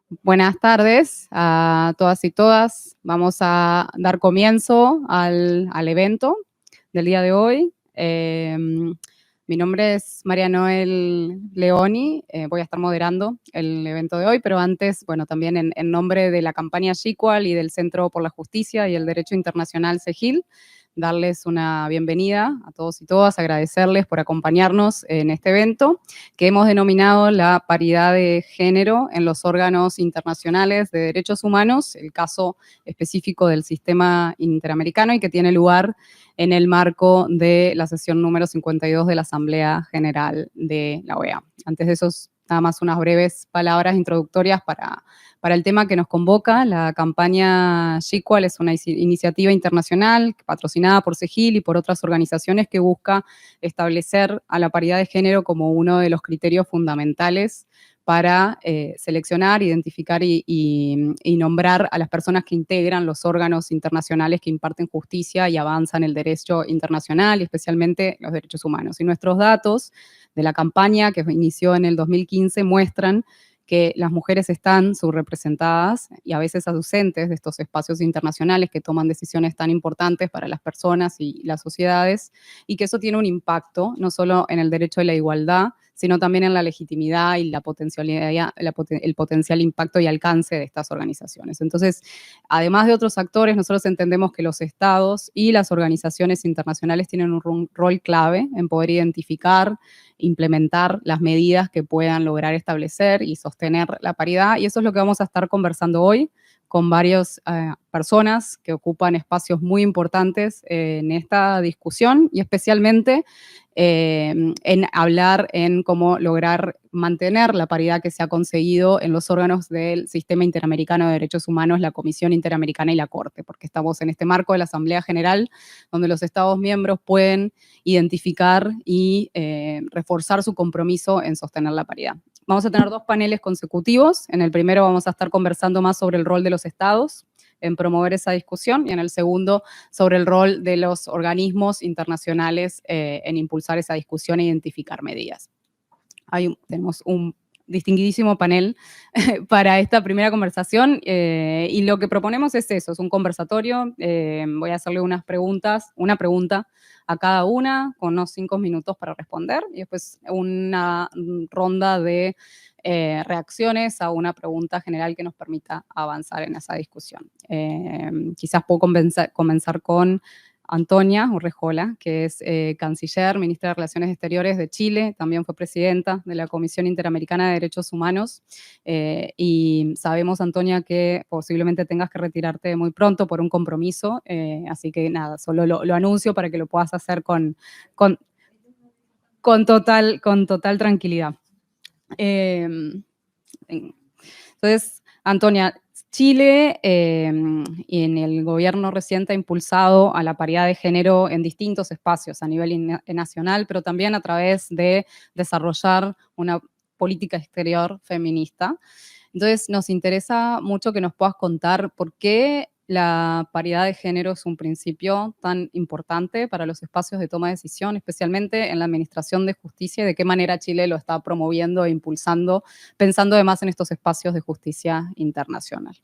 Buenas tardes a todas y todas. Vamos a dar comienzo al evento del día de hoy. Mi nombre es María Noel Leoni, voy a estar moderando el evento de hoy, pero antes, bueno, también en nombre de la campaña Chicual y del Centro por la Justicia y el Derecho Internacional CEGIL, darles una bienvenida a todos y todas, agradecerles por acompañarnos en este evento que hemos denominado la paridad de género en los órganos internacionales de derechos humanos, el caso específico del sistema interamericano y que tiene lugar en el marco de la sesión número 52 de la Asamblea General de la OEA. Antes de eso, nada más unas breves palabras introductorias para el tema que nos convoca. La campaña Chicual es una iniciativa internacional patrocinada por CEGIL y por otras organizaciones que busca establecer a la paridad de género como uno de los criterios fundamentales para seleccionar, identificar y nombrar a las personas que integran los órganos internacionales que imparten justicia y avanzan el derecho internacional y especialmente los derechos humanos. Y nuestros datos de la campaña que inició en el 2015 muestran que las mujeres están subrepresentadas y a veces ausentes de estos espacios internacionales que toman decisiones tan importantes para las personas y las sociedades, y que eso tiene un impacto no solo en el derecho de la igualdad, sino también en la legitimidad y la potencialidad, el potencial impacto y alcance de estas organizaciones. Entonces, además de otros actores, nosotros entendemos que los estados y las organizaciones internacionales tienen un rol clave en poder identificar, implementar las medidas que puedan lograr establecer y sostener la paridad, y eso es lo que vamos a estar conversando hoy con varias personas que ocupan espacios muy importantes en esta discusión y especialmente en hablar en cómo lograr mantener la paridad que se ha conseguido en los órganos del Sistema Interamericano de Derechos Humanos, la Comisión Interamericana y la Corte, porque estamos en este marco de la Asamblea General, donde los Estados miembros pueden identificar y reforzar su compromiso en sostener la paridad. Vamos a tener dos paneles consecutivos. En el primero vamos a estar conversando más sobre el rol de los estados en promover esa discusión y en el segundo sobre el rol de los organismos internacionales en impulsar esa discusión e identificar medidas. Tenemos un distinguidísimo panel para esta primera conversación y lo que proponemos es eso, es un conversatorio. Voy a hacerle una pregunta a cada una con unos 5 minutos para responder y después una ronda de reacciones a una pregunta general que nos permita avanzar en esa discusión. Quizás puedo comenzar con Antonia Urrejola, que es canciller, ministra de Relaciones Exteriores de Chile, también fue presidenta de la Comisión Interamericana de Derechos Humanos, y sabemos, Antonia, que posiblemente tengas que retirarte muy pronto por un compromiso, así que nada, solo lo anuncio para que lo puedas hacer con total tranquilidad. Entonces, Antonia, Chile y en el gobierno reciente ha impulsado a la paridad de género en distintos espacios a nivel nacional, pero también a través de desarrollar una política exterior feminista. Entonces, nos interesa mucho que nos puedas contar por qué la paridad de género es un principio tan importante para los espacios de toma de decisión, especialmente en la administración de justicia, y de qué manera Chile lo está promoviendo e impulsando, pensando además en estos espacios de justicia internacional.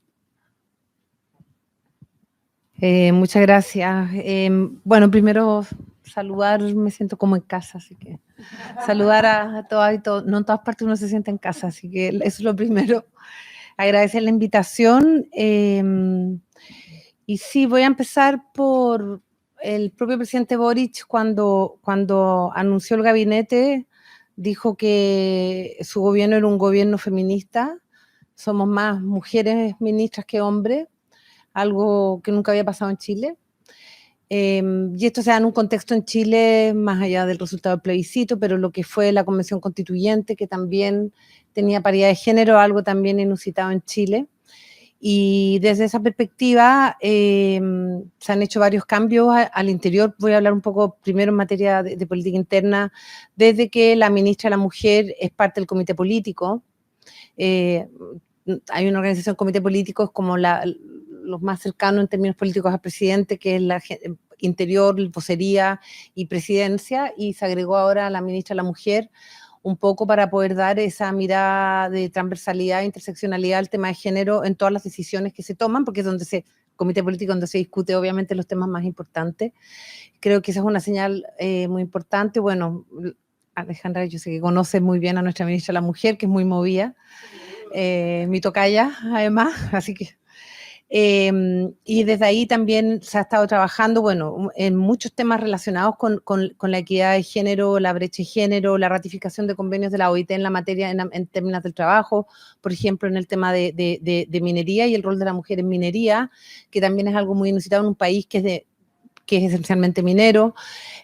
Muchas gracias. Bueno, primero saludar, me siento como en casa, así que saludar a todas y todos. No en todas partes uno se siente en casa, así que eso es lo primero. Agradecer la invitación. Y sí, voy a empezar por el propio presidente Boric cuando anunció el gabinete, dijo que su gobierno era un gobierno feminista. Somos más mujeres ministras que hombres, algo que nunca había pasado en Chile. Y esto se da en un contexto en Chile, más allá del resultado del plebiscito, pero lo que fue la Convención Constituyente, que también tenía paridad de género, algo también inusitado en Chile. Y desde esa perspectiva se han hecho varios cambios al interior. Voy a hablar un poco primero en materia de política interna, desde que la ministra de la Mujer es parte del comité político. Hay una organización comité político, es como los más cercanos en términos políticos al presidente, que es la interior, vocería y presidencia, y se agregó ahora a la ministra de la Mujer, un poco para poder dar esa mirada de transversalidad e interseccionalidad al tema de género en todas las decisiones que se toman, porque es donde comité político donde se discute obviamente los temas más importantes. Creo que esa es una señal muy importante. Bueno, Alejandra, yo sé que conoce muy bien a nuestra ministra de la Mujer, que es muy movida, mi tocaya además, así que y desde ahí también se ha estado trabajando, bueno, en muchos temas relacionados con la equidad de género, la brecha de género, la ratificación de convenios de la OIT en la materia, en términos del trabajo, por ejemplo, en el tema de minería y el rol de la mujer en minería, que también es algo muy inusitado en un país que es esencialmente minero,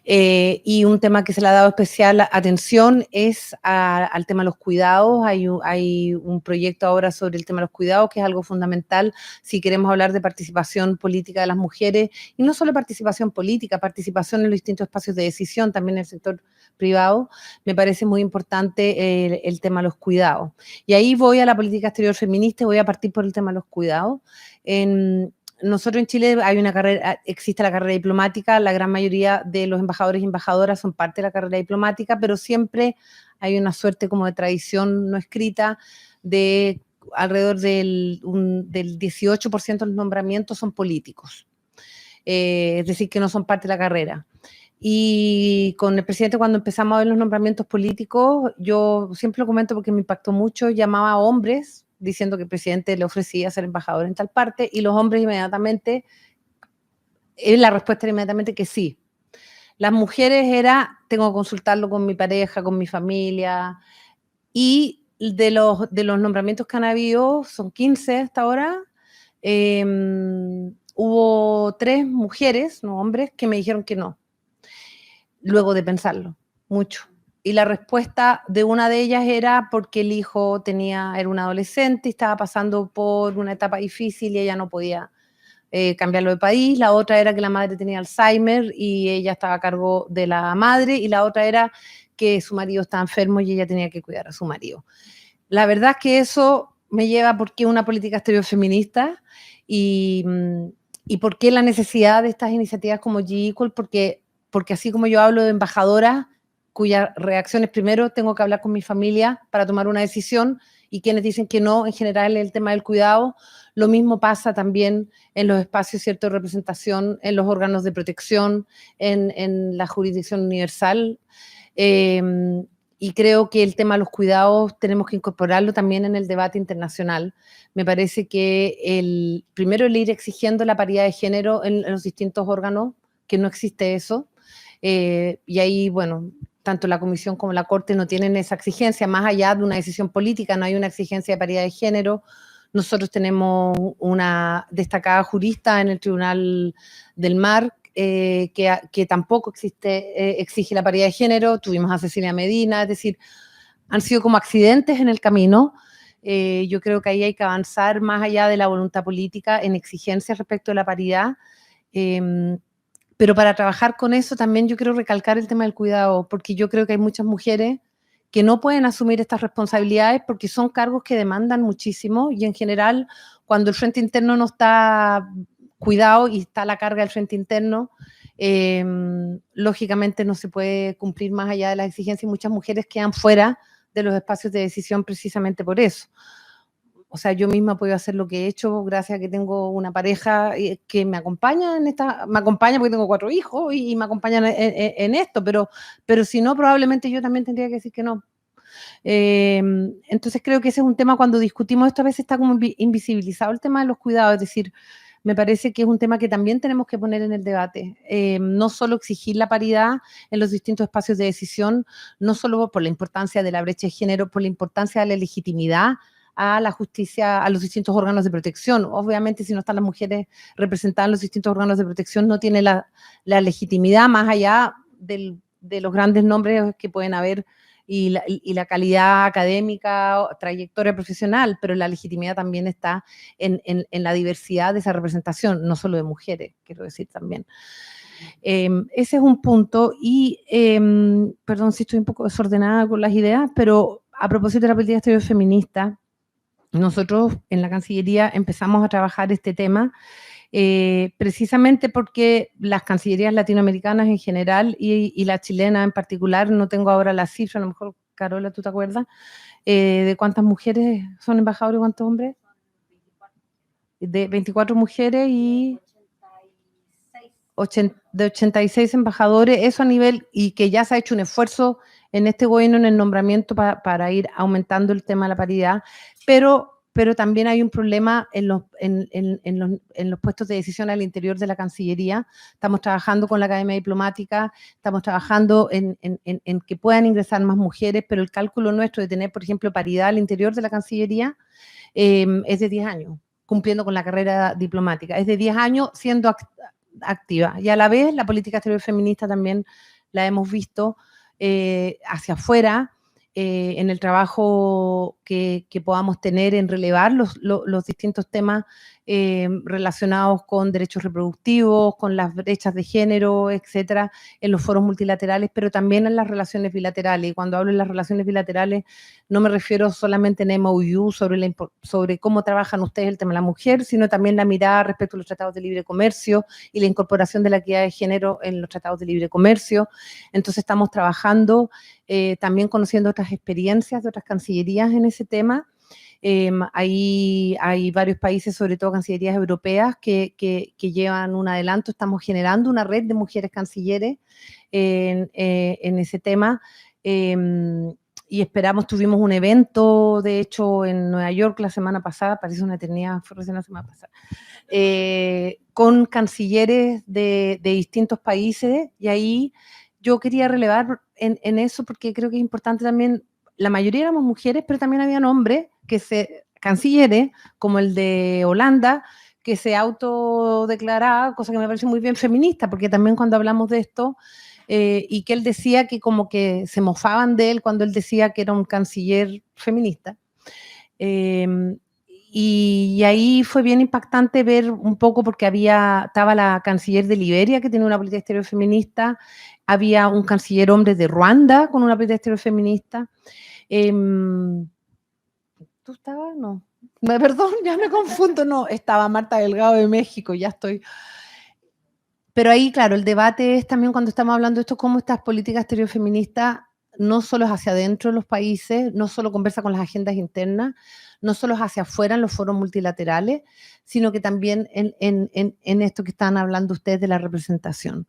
y un tema que se le ha dado especial atención es al tema de los cuidados. Hay un proyecto ahora sobre el tema de los cuidados, que es algo fundamental si queremos hablar de participación política de las mujeres, y no solo participación política, participación en los distintos espacios de decisión, también en el sector privado. Me parece muy importante el tema de los cuidados. Y ahí voy a la política exterior feminista, voy a partir por el tema de los cuidados. Nosotros en Chile existe la carrera diplomática, la gran mayoría de los embajadores y embajadoras son parte de la carrera diplomática, pero siempre hay una suerte como de tradición no escrita de alrededor del 18% de los nombramientos son políticos, es decir, que no son parte de la carrera. Y con el presidente, cuando empezamos a ver los nombramientos políticos, yo siempre lo comento porque me impactó mucho, llamaba a hombres diciendo que el presidente le ofrecía ser embajador en tal parte, y los hombres inmediatamente, la respuesta era inmediatamente que sí. Las mujeres tengo que consultarlo con mi pareja, con mi familia, y de los nombramientos que han habido, son 15 hasta ahora, hubo 3 mujeres, no hombres, que me dijeron que no, luego de pensarlo mucho. Y la respuesta de una de ellas era porque el hijo era un adolescente y estaba pasando por una etapa difícil y ella no podía cambiarlo de país. La otra era que la madre tenía Alzheimer y ella estaba a cargo de la madre, y la otra era que su marido estaba enfermo y ella tenía que cuidar a su marido. La verdad es que eso me lleva por qué una política exterior feminista y por qué la necesidad de estas iniciativas como G-Equal, porque así como yo hablo de embajadoras cuyas reacciones primero tengo que hablar con mi familia para tomar una decisión, y quienes dicen que no, en general el tema del cuidado, lo mismo pasa también en los espacios, ¿cierto?, de representación, en los órganos de protección, en la jurisdicción universal. Y creo que el tema de los cuidados tenemos que incorporarlo también en el debate internacional. Me parece que primero el ir exigiendo la paridad de género en los distintos órganos, que no existe eso, y ahí, bueno, tanto la Comisión como la Corte no tienen esa exigencia, más allá de una decisión política, no hay una exigencia de paridad de género. Nosotros tenemos una destacada jurista en el Tribunal del Mar, que tampoco exige la paridad de género. Tuvimos a Cecilia Medina, es decir, han sido como accidentes en el camino. Yo creo que ahí hay que avanzar más allá de la voluntad política en exigencias respecto a la paridad. Pero para trabajar con eso también yo quiero recalcar el tema del cuidado, porque yo creo que hay muchas mujeres que no pueden asumir estas responsabilidades porque son cargos que demandan muchísimo, y en general cuando el frente interno no está cuidado y está la carga del frente interno, lógicamente no se puede cumplir más allá de las exigencias, y muchas mujeres quedan fuera de los espacios de decisión precisamente por eso. O sea, yo misma puedo hacer lo que he hecho gracias a que tengo una pareja que me acompaña me acompaña porque tengo 4 hijos y me acompañan en esto, pero si no, probablemente yo también tendría que decir que no. Entonces creo que ese es un tema, cuando discutimos esto a veces está como invisibilizado el tema de los cuidados, es decir, me parece que es un tema que también tenemos que poner en el debate, no solo exigir la paridad en los distintos espacios de decisión, no solo por la importancia de la brecha de género, por la importancia de la legitimidad a la justicia, a los distintos órganos de protección. Obviamente, si no están las mujeres representadas en los distintos órganos de protección, no tiene la legitimidad, más allá de los grandes nombres que pueden haber y la calidad académica, trayectoria profesional, pero la legitimidad también está en la diversidad de esa representación, no solo de mujeres, quiero decir también. Ese es un punto. Y, perdón si estoy un poco desordenada con las ideas, pero a propósito de la política exterior feminista, nosotros en la Cancillería empezamos a trabajar este tema precisamente porque las cancillerías latinoamericanas en general y la chilena en particular, no tengo ahora la cifra, a lo mejor Carola, ¿tú te acuerdas? ¿De cuántas mujeres son embajadores y cuántos hombres? De 24 mujeres y de 86 embajadores, eso a nivel, y que ya se ha hecho un esfuerzo en este gobierno en el nombramiento para ir aumentando el tema de la paridad, pero también hay un problema en los puestos de decisión al interior de la Cancillería. Estamos trabajando con la Academia Diplomática, estamos trabajando en que puedan ingresar más mujeres, pero el cálculo nuestro de tener, por ejemplo, paridad al interior de la Cancillería es de 10 años, cumpliendo con la carrera diplomática. Es de 10 años siendo activa. Y a la vez la política exterior feminista también la hemos visto hacia afuera, en el trabajo que podamos tener en relevar los distintos temas relacionados con derechos reproductivos, con las brechas de género, etcétera, en los foros multilaterales, pero también en las relaciones bilaterales. Y cuando hablo de las relaciones bilaterales, no me refiero solamente en MOU sobre cómo trabajan ustedes el tema de la mujer, sino también la mirada respecto a los tratados de libre comercio y la incorporación de la equidad de género en los tratados de libre comercio. Entonces estamos trabajando, también conociendo otras experiencias de otras cancillerías en ese tema. Hay varios países, sobre todo cancillerías europeas, que llevan un adelanto. Estamos generando una red de mujeres cancilleres en ese tema. Y esperamos, tuvimos un evento, de hecho, en Nueva York la semana pasada, parece una eternidad, fue recién la semana pasada, con cancilleres de distintos países, y ahí yo quería relevar en eso, porque creo que es importante también. La mayoría éramos mujeres, pero también habían hombres cancilleres, como el de Holanda, que se autodeclaraba, cosa que me parece muy bien feminista, porque también cuando hablamos de esto, y que él decía que como que se mofaban de él cuando él decía que era un canciller feminista. Y ahí fue bien impactante ver un poco, porque estaba la canciller de Liberia, que tiene una política exterior feminista, había un canciller hombre de Ruanda con una política exterior feminista. ¿Tú estabas? No. Perdón, ya me confundo. No, estaba Marta Delgado de México, ya estoy. Pero ahí, claro, el debate es también, cuando estamos hablando de esto, cómo estas políticas exterior feministas no solo es hacia adentro de los países, no solo conversa con las agendas internas, no solo es hacia afuera en los foros multilaterales, sino que también en esto que están hablando ustedes de la representación.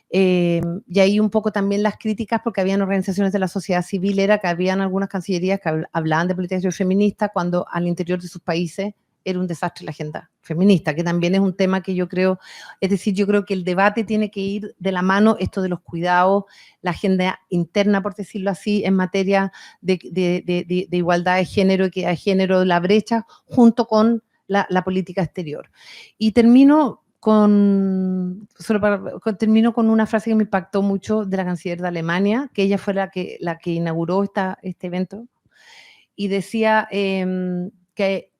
Y ahí un poco también las críticas, porque habían organizaciones de la sociedad civil, era que habían algunas cancillerías que hablaban de política exterior feminista cuando al interior de sus países era un desastre la agenda feminista, que también es un tema que yo creo, es decir, yo creo que el debate tiene que ir de la mano, esto de los cuidados, la agenda interna, por decirlo así, en materia de igualdad de género, equidad de género, la brecha, junto con la política exterior. Y termino con una frase que me impactó mucho de la canciller de Alemania, que ella fue la que inauguró este evento, y decía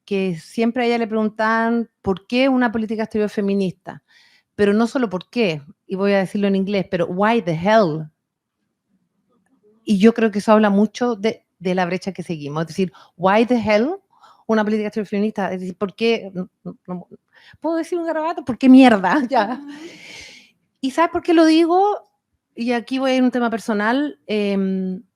que siempre a ella le preguntaban por qué una política exterior feminista, pero no solo por qué, y voy a decirlo en inglés, pero why the hell. Y yo creo que eso habla mucho de la brecha que seguimos, es decir, why the hell una política exterior feminista, es decir, ¿por qué? No, ¿puedo decir un garabato? ¿Por qué mierda? Ya. ¿Y sabes por qué lo digo? Y aquí voy a ir a un tema personal,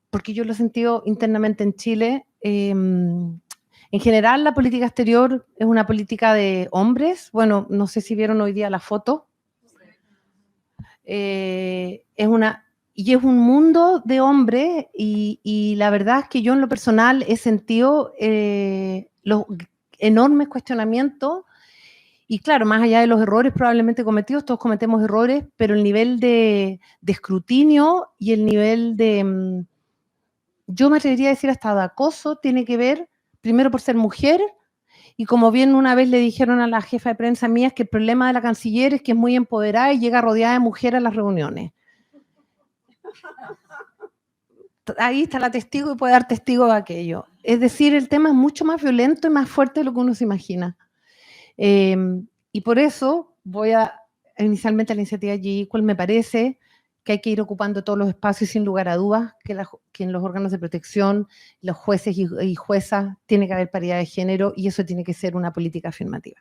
porque yo lo he sentido internamente en Chile. En general, la política exterior es una política de hombres. Bueno, no sé si vieron hoy día la foto. Es un mundo de hombres, y la verdad es que yo en lo personal he sentido los enormes cuestionamientos. Y claro, más allá de los errores probablemente cometidos, todos cometemos errores, pero el nivel de escrutinio y el nivel de, yo me atrevería a decir hasta de acoso, tiene que ver primero por ser mujer, y como bien una vez le dijeron a la jefa de prensa mía, es que el problema de la canciller es que es muy empoderada y llega rodeada de mujeres a las reuniones. Ahí está la testigo y puede dar testigo de aquello. Es decir, el tema es mucho más violento y más fuerte de lo que uno se imagina. Y por eso voy a inicialmente a la iniciativa G-Equal. Me parece que hay que ir ocupando todos los espacios, sin lugar a dudas, que en los órganos de protección, los jueces y juezas, tiene que haber paridad de género, y eso tiene que ser una política afirmativa.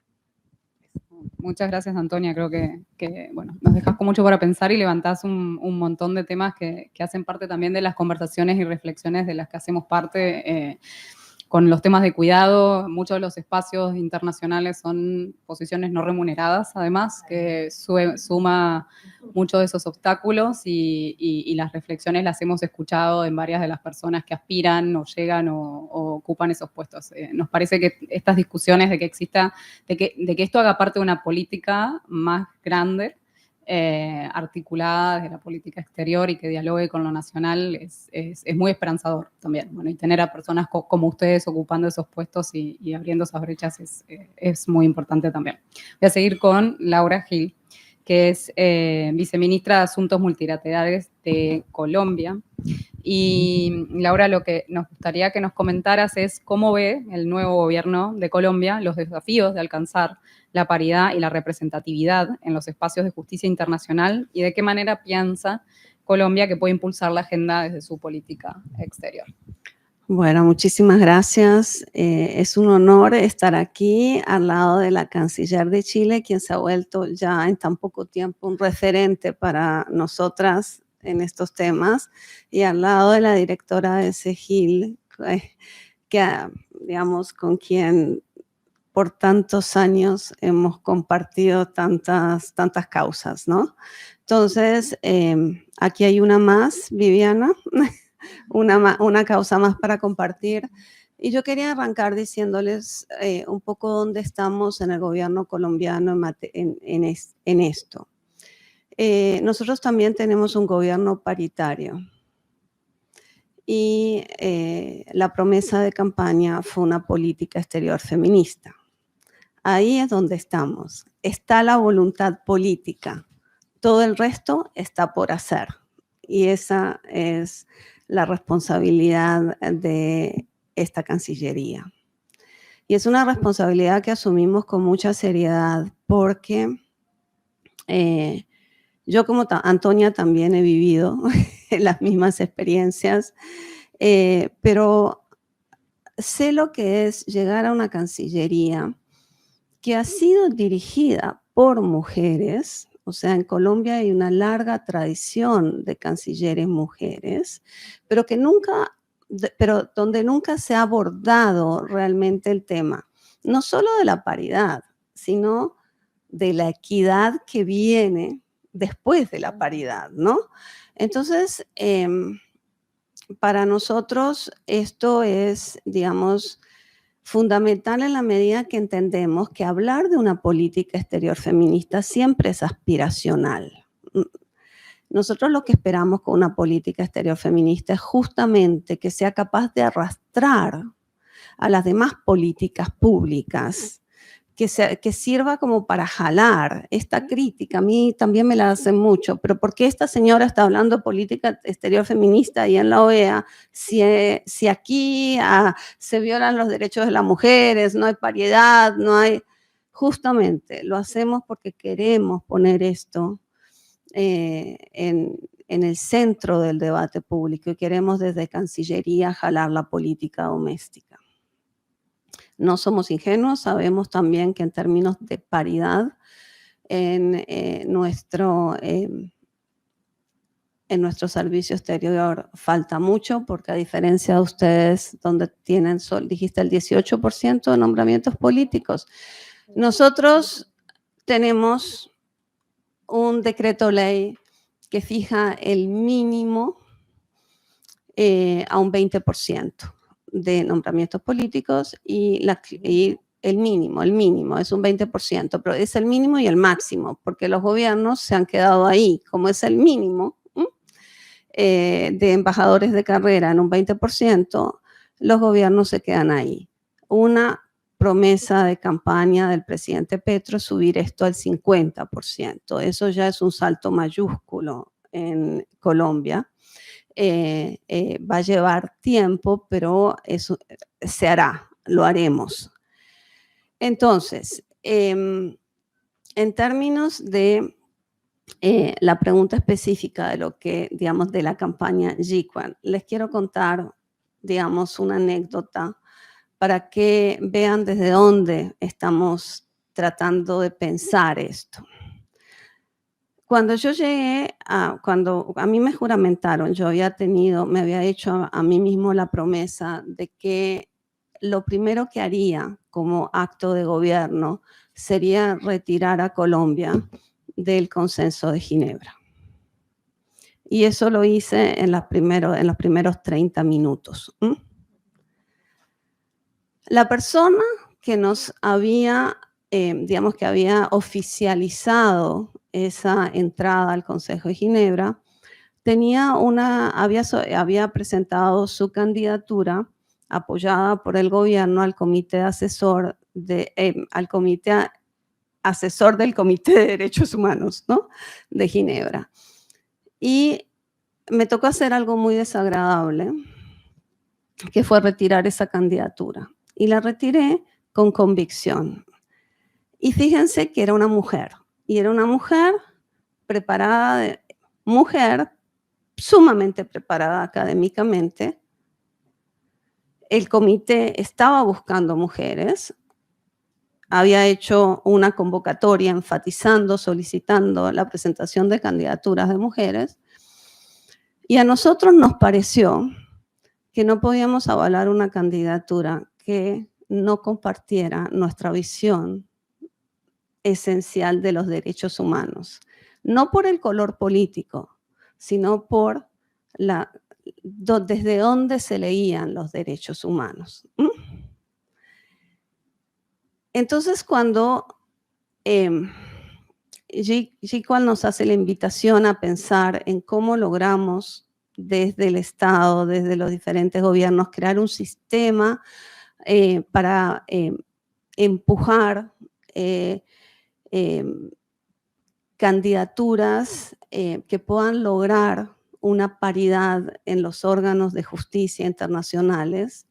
Muchas gracias, Antonia. Creo que bueno, nos dejas con mucho para pensar y levantás un montón de temas que hacen parte también de las conversaciones y reflexiones de las que hacemos parte con los temas de cuidado. Muchos de los espacios internacionales son posiciones no remuneradas, además, que suma muchos de esos obstáculos y las reflexiones las hemos escuchado en varias de las personas que aspiran o llegan o ocupan esos puestos. Nos parece que estas discusiones de que exista, de que esto haga parte de una política más grande, articulada desde la política exterior y que dialogue con lo nacional es muy esperanzador también. Bueno, y tener a personas como ustedes ocupando esos puestos y abriendo esas brechas es muy importante también. Voy a seguir con Laura Gil, que es viceministra de Asuntos Multilaterales de Colombia. Y Laura, lo que nos gustaría que nos comentaras es cómo ve el nuevo gobierno de Colombia los desafíos de alcanzar la paridad y la representatividad en los espacios de justicia internacional y de qué manera piensa Colombia que puede impulsar la agenda desde su política exterior. Bueno, muchísimas gracias. Es un honor estar aquí al lado de la canciller de Chile, quien se ha vuelto ya en tan poco tiempo un referente para nosotras en estos temas, y al lado de la directora de CEGIL, digamos, con quien por tantos años hemos compartido tantas causas, ¿no? Entonces, aquí hay una más, Viviana, una causa más para compartir. Y yo quería arrancar diciéndoles un poco dónde estamos en el gobierno colombiano en esto. Nosotros también tenemos un gobierno paritario. Y la promesa de campaña fue una política exterior feminista. Ahí es donde estamos. Está la voluntad política. Todo el resto está por hacer. Y esa es la responsabilidad de esta Cancillería. Y es una responsabilidad que asumimos con mucha seriedad porque yo como Antonia también he vivido las mismas experiencias, pero sé lo que es llegar a una Cancillería que ha sido dirigida por mujeres. O sea, en Colombia hay una larga tradición de cancilleres mujeres, pero donde nunca se ha abordado realmente el tema, no solo de la paridad, sino de la equidad que viene después de la paridad, ¿no? Entonces, para nosotros esto es, digamos, fundamental en la medida que entendemos que hablar de una política exterior feminista siempre es aspiracional. Nosotros lo que esperamos con una política exterior feminista es justamente que sea capaz de arrastrar a las demás políticas públicas, que sirva como para jalar esta crítica. A mí también me la hacen mucho, pero ¿por qué esta señora está hablando de política exterior feminista y en la OEA si aquí se violan los derechos de las mujeres, no hay paridad, no hay... Justamente lo hacemos porque queremos poner esto en el centro del debate público y queremos desde Cancillería jalar la política doméstica. No somos ingenuos, sabemos también que en términos de paridad en nuestro servicio exterior falta mucho, porque a diferencia de ustedes, donde tienen, dijiste, el 18% de nombramientos políticos, nosotros tenemos un decreto ley que fija el mínimo a un 20% de nombramientos políticos y el mínimo es un 20%, pero es el mínimo y el máximo, porque los gobiernos se han quedado ahí, como es el mínimo de embajadores de carrera en un 20%, los gobiernos se quedan ahí. Una promesa de campaña del presidente Petro es subir esto al 50%. Eso ya es un salto mayúsculo en Colombia. Va a llevar tiempo, pero eso se hará, lo haremos. Entonces, en términos de la pregunta específica de lo que, digamos, de la campaña GICAN, les quiero contar, digamos, una anécdota para que vean desde dónde estamos tratando de pensar esto. Cuando yo llegué, cuando a mí me juramentaron, me había hecho a mí mismo la promesa de que lo primero que haría como acto de gobierno sería retirar a Colombia del Consenso de Ginebra. Y eso lo hice en los primeros 30 minutos. La persona que nos había, digamos que había oficializado esa entrada al Consejo de Ginebra, había presentado su candidatura apoyada por el gobierno al comité asesor del Comité de Derechos Humanos, ¿no?, de Ginebra. Y me tocó hacer algo muy desagradable, que fue retirar esa candidatura. Y la retiré con convicción. Y fíjense que era una mujer. Y era una mujer preparada, sumamente preparada académicamente. El comité estaba buscando mujeres. Había hecho una convocatoria enfatizando, solicitando la presentación de candidaturas de mujeres. Y a nosotros nos pareció que no podíamos avalar una candidatura que no compartiera nuestra visión esencial de los derechos humanos. No por el color político, sino por desde dónde se leían los derechos humanos. Entonces, cuando GICOAL nos hace la invitación a pensar en cómo logramos desde el Estado, desde los diferentes gobiernos, crear un sistema para empujar candidaturas que puedan lograr una paridad en los órganos de justicia internacionales,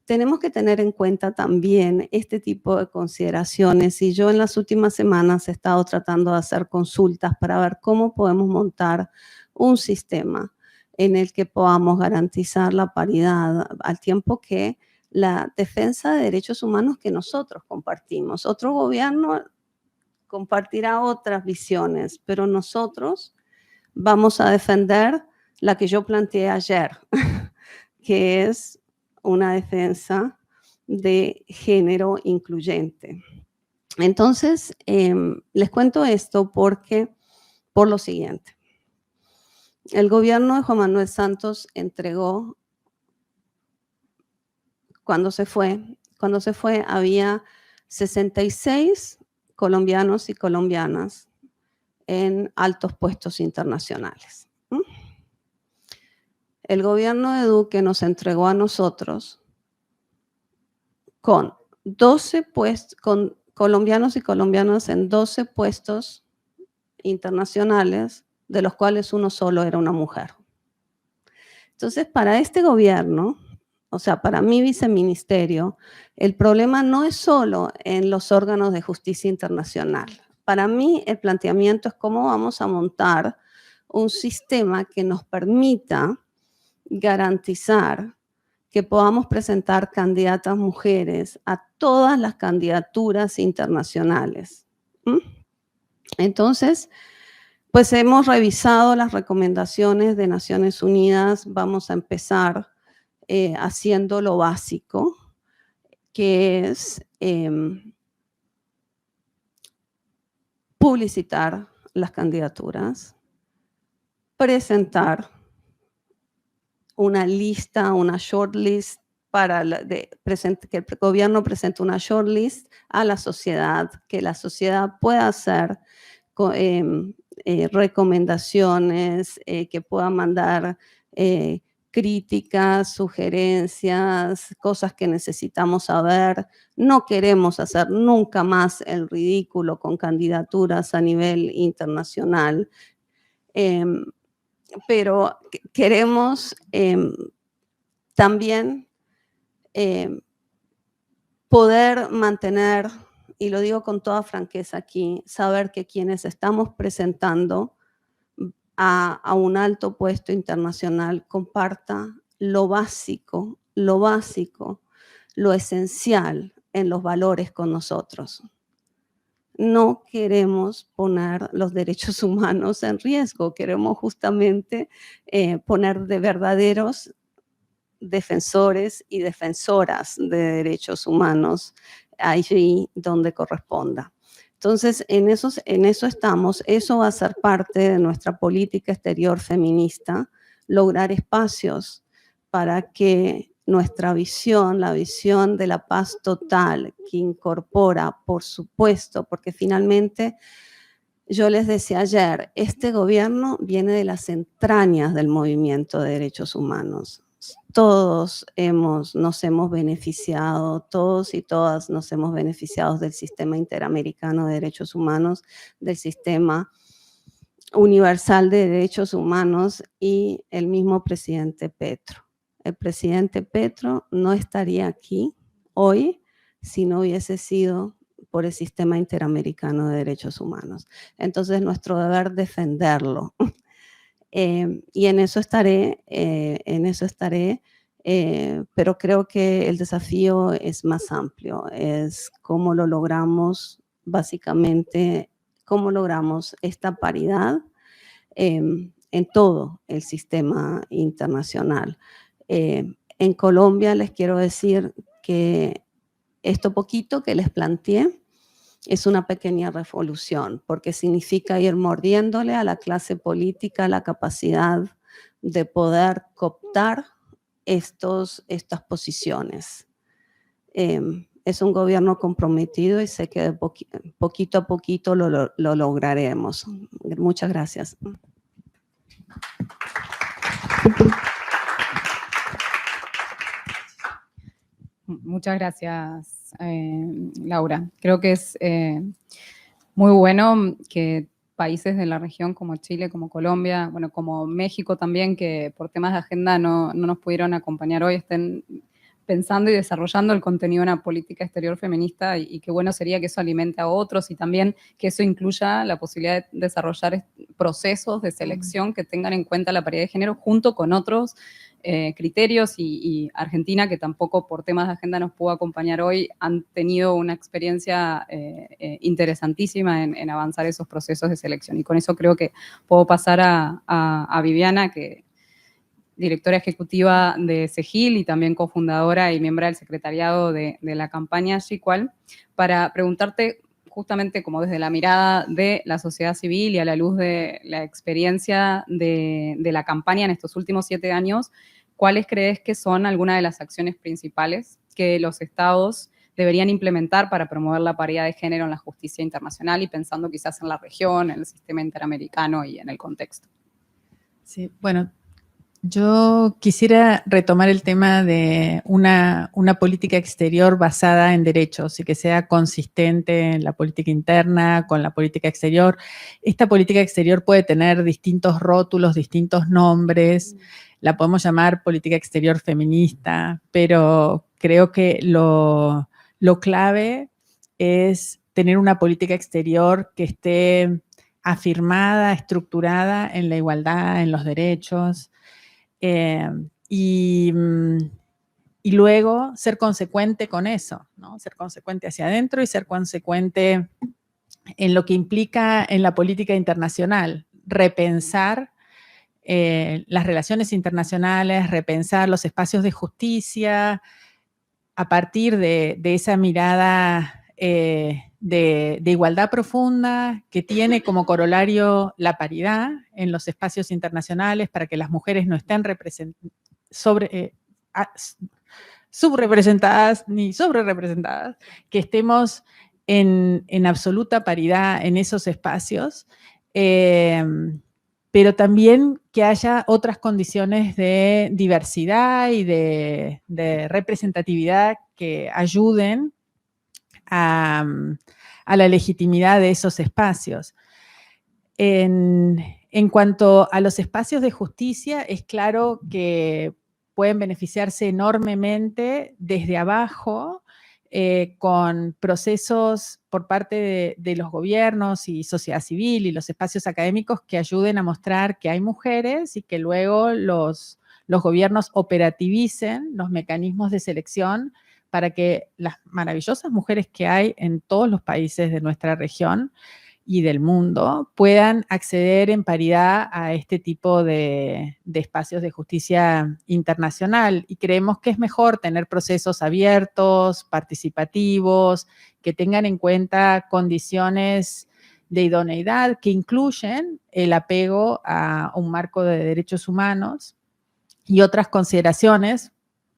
tenemos que tener en cuenta también este tipo de consideraciones. Y yo en las últimas semanas he estado tratando de hacer consultas para ver cómo podemos montar un sistema en el que podamos garantizar la paridad al tiempo que la defensa de derechos humanos que nosotros compartimos. Otro gobierno compartirá otras visiones, pero nosotros vamos a defender la que yo planteé ayer, que es una defensa de género incluyente. Entonces, les cuento esto por lo siguiente. El gobierno de Juan Manuel Santos entregó, cuando se fue había 66 colombianos y colombianas en altos puestos internacionales. El gobierno de Duque nos entregó a nosotros con colombianos y colombianas en 12 puestos internacionales, de los cuales uno solo era una mujer. Entonces, para este gobierno, o sea, para mi viceministerio, el problema no es solo en los órganos de justicia internacional. Para mí, el planteamiento es cómo vamos a montar un sistema que nos permita garantizar que podamos presentar candidatas mujeres a todas las candidaturas internacionales. Entonces, pues hemos revisado las recomendaciones de Naciones Unidas. Vamos a empezar haciendo lo básico, que es publicitar las candidaturas, presentar una lista, una shortlist, que el gobierno presente una shortlist a la sociedad, que la sociedad pueda hacer recomendaciones, que pueda mandar críticas, sugerencias, cosas que necesitamos saber. No queremos hacer nunca más el ridículo con candidaturas a nivel internacional, pero queremos también poder mantener, y lo digo con toda franqueza aquí, saber que quienes estamos presentando a un alto puesto internacional comparta lo básico, lo esencial en los valores con nosotros. no queremos poner los derechos humanos en riesgo, queremos justamente poner de verdaderos defensores y defensoras de derechos humanos allí donde corresponda. Entonces, en eso estamos. Eso va a ser parte de nuestra política exterior feminista, lograr espacios para que nuestra visión, la visión de la paz total, que incorpora, por supuesto, porque finalmente, yo les decía ayer, este gobierno viene de las entrañas del movimiento de derechos humanos. Todos nos hemos beneficiado, todos y todas nos hemos beneficiado del sistema interamericano de derechos humanos, del sistema universal de derechos humanos y el mismo presidente Petro. El presidente Petro no estaría aquí hoy si no hubiese sido por el sistema interamericano de derechos humanos. Entonces, nuestro deber defenderlo. Y en eso estaré, pero creo que el desafío es más amplio, es cómo lo logramos, básicamente, cómo logramos esta paridad en todo el sistema internacional. En Colombia les quiero decir que esto poquito que les planteé es una pequeña revolución, porque significa ir mordiéndole a la clase política la capacidad de poder cooptar estas posiciones. Es un gobierno comprometido y sé que de poquito a poquito lo lograremos. Muchas gracias. Muchas gracias, Laura. Creo que es muy bueno que países de la región como Chile, como Colombia, bueno, como México también, que por temas de agenda no nos pudieron acompañar hoy, estén pensando y desarrollando el contenido de una política exterior feminista y qué bueno sería que eso alimente a otros y también que eso incluya la posibilidad de desarrollar procesos de selección que tengan en cuenta la paridad de género junto con otros criterios y Argentina, que tampoco por temas de agenda nos pudo acompañar hoy, han tenido una experiencia interesantísima en avanzar esos procesos de selección. Y con eso creo que puedo pasar a Viviana, que directora ejecutiva de CEGIL y también cofundadora y miembro del secretariado de la campaña GICUAL, para preguntarte justamente como desde la mirada de la sociedad civil y a la luz de la experiencia de la campaña en estos últimos 7 años, ¿cuáles crees que son algunas de las acciones principales que los estados deberían implementar para promover la paridad de género en la justicia internacional y pensando quizás en la región, en el sistema interamericano y en el contexto? Sí, bueno, yo quisiera retomar el tema de una política exterior basada en derechos y que sea consistente en la política interna con la política exterior. Esta política exterior puede tener distintos rótulos, distintos nombres, la podemos llamar política exterior feminista, pero creo que lo clave es tener una política exterior que esté afirmada, estructurada en la igualdad, en los derechos, y luego ser consecuente con eso, ¿no? Ser consecuente hacia adentro y ser consecuente en lo que implica en la política internacional, repensar las relaciones internacionales, repensar los espacios de justicia a partir de esa mirada de igualdad profunda que tiene como corolario la paridad en los espacios internacionales para que las mujeres no estén subrepresentadas ni sobrerepresentadas, que estemos en absoluta paridad en esos espacios, pero también que haya otras condiciones de diversidad y de representatividad que ayuden a la legitimidad de esos espacios. En cuanto a los espacios de justicia, es claro que pueden beneficiarse enormemente desde abajo con procesos por parte de los gobiernos y sociedad civil y los espacios académicos que ayuden a mostrar que hay mujeres y que luego los gobiernos operativicen los mecanismos de selección para que las maravillosas mujeres que hay en todos los países de nuestra región y del mundo puedan acceder en paridad a este tipo de espacios de justicia internacional. Y creemos que es mejor tener procesos abiertos, participativos, que tengan en cuenta condiciones de idoneidad que incluyen el apego a un marco de derechos humanos y otras consideraciones,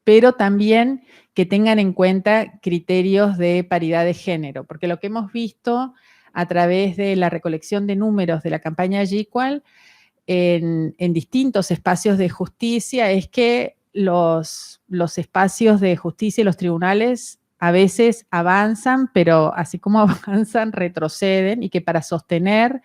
pero también que tengan en cuenta criterios de paridad de género, porque lo que hemos visto a través de la recolección de números de la campaña Equal en distintos espacios de justicia es que los espacios de justicia y los tribunales a veces avanzan, pero así como avanzan, retroceden, y que para sostener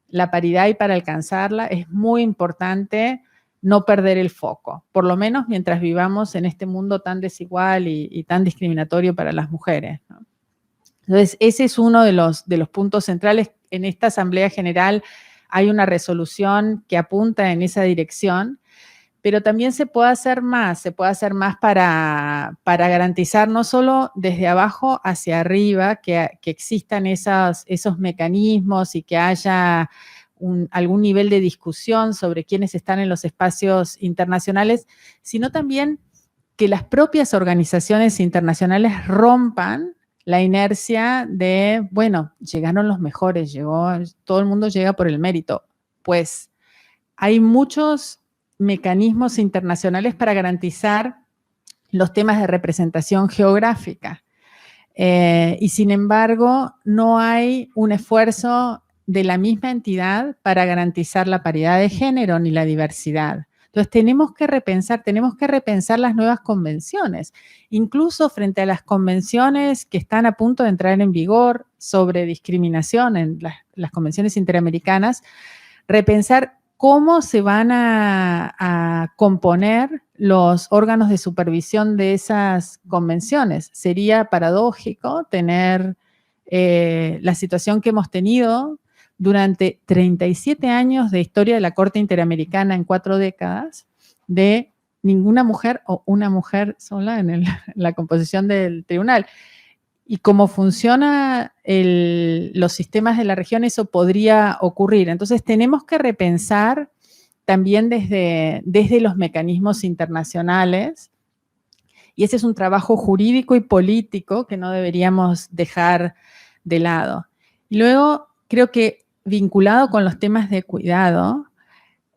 la paridad y para alcanzarla es muy importante no perder el foco, por lo menos mientras vivamos en este mundo tan desigual y tan discriminatorio para las mujeres, ¿no? Entonces, ese es uno de los puntos centrales. En esta Asamblea General hay una resolución que apunta en esa dirección, pero también se puede hacer más para garantizar no solo desde abajo hacia arriba que existan esos mecanismos y que haya algún nivel de discusión sobre quiénes están en los espacios internacionales, sino también que las propias organizaciones internacionales rompan la inercia de, bueno, llegaron los mejores, todo el mundo llega por el mérito. Pues hay muchos mecanismos internacionales para garantizar los temas de representación geográfica. Y sin embargo, no hay un esfuerzo de la misma entidad para garantizar la paridad de género ni la diversidad. Entonces, tenemos que repensar las nuevas convenciones, incluso frente a las convenciones que están a punto de entrar en vigor sobre discriminación en las convenciones interamericanas, repensar cómo se van a componer los órganos de supervisión de esas convenciones. Sería paradójico tener la situación que hemos tenido durante 37 años de historia de la Corte Interamericana en 4 décadas, de ninguna mujer o una mujer sola en la composición del tribunal. Y cómo funcionan los sistemas de la región, eso podría ocurrir. Entonces, tenemos que repensar también desde los mecanismos internacionales, y ese es un trabajo jurídico y político que no deberíamos dejar de lado. Y luego, creo que vinculado con los temas de cuidado,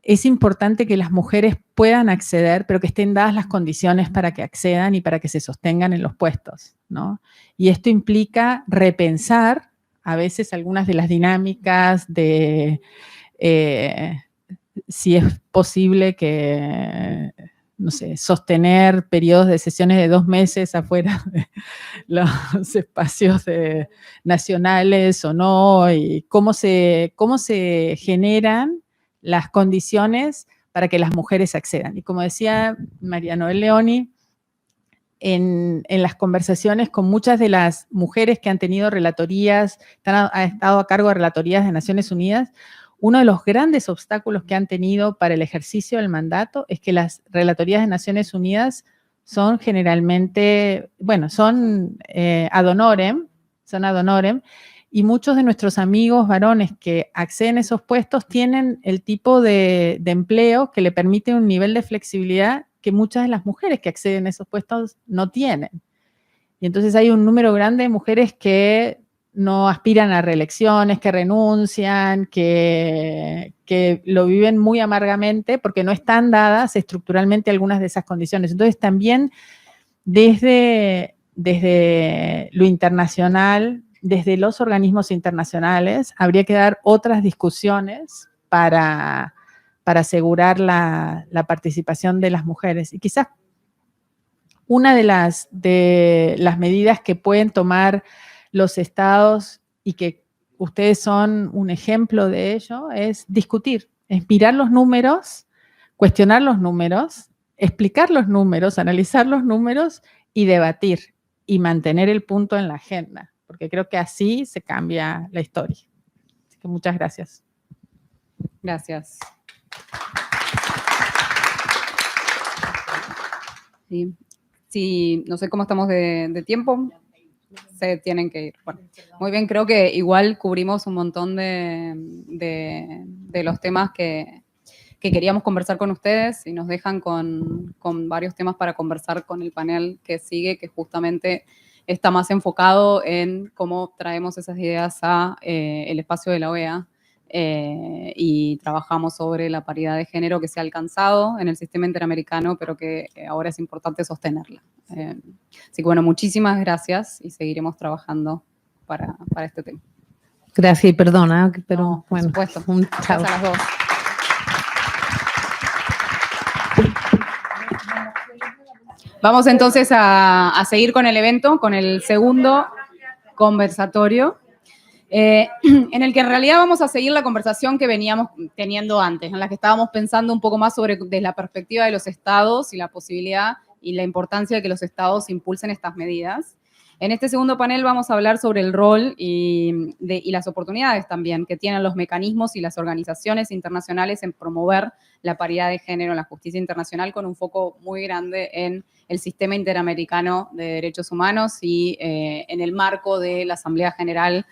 es importante que las mujeres puedan acceder, pero que estén dadas las condiciones para que accedan y para que se sostengan en los puestos, ¿no? Y esto implica repensar a veces algunas de las dinámicas de si es posible que, no sé, sostener periodos de sesiones de 2 meses afuera de los espacios nacionales o no, y cómo se generan las condiciones para que las mujeres accedan. Y como decía María Noel Leoni, en las conversaciones con muchas de las mujeres que han tenido relatorías, han estado a cargo de relatorías de Naciones Unidas, uno de los grandes obstáculos que han tenido para el ejercicio del mandato es que las relatorías de Naciones Unidas son generalmente, bueno, son ad honorem, y muchos de nuestros amigos varones que acceden a esos puestos tienen el tipo de empleo que le permite un nivel de flexibilidad que muchas de las mujeres que acceden a esos puestos no tienen. Y entonces hay un número grande de mujeres que no aspiran a reelecciones, que renuncian, que lo viven muy amargamente porque no están dadas estructuralmente algunas de esas condiciones. Entonces también desde lo internacional, desde los organismos internacionales, habría que dar otras discusiones para asegurar la participación de las mujeres. Y quizás una de las medidas que pueden tomar los estados y que ustedes son un ejemplo de ello es discutir, es mirar los números, cuestionar los números, explicar los números, analizar los números y debatir y mantener el punto en la agenda, porque creo que así se cambia la historia. Así que muchas gracias. Gracias. Sí. si, no sé cómo estamos de tiempo, se tienen que ir. Bueno, muy bien, creo que igual cubrimos un montón de los temas que queríamos conversar con ustedes y nos dejan con varios temas para conversar con el panel que sigue, que justamente está más enfocado en cómo traemos esas ideas a el espacio de la OEA y trabajamos sobre la paridad de género que se ha alcanzado en el sistema interamericano, pero que ahora es importante sostenerla. Así que bueno, muchísimas gracias y seguiremos trabajando para este tema. Gracias y perdona, pero No, por bueno, supuesto. un chao. Gracias a las dos. Vamos entonces a seguir con el evento, con el segundo conversatorio, en el que en realidad vamos a seguir la conversación que veníamos teniendo antes, en la que estábamos pensando un poco más sobre desde la perspectiva de los estados y la posibilidad y la importancia de que los estados impulsen estas medidas. En este segundo panel vamos a hablar sobre el rol y las oportunidades también que tienen los mecanismos y las organizaciones internacionales en promover la paridad de género en la justicia internacional, con un foco muy grande en el sistema interamericano de derechos humanos y en el marco de la Asamblea General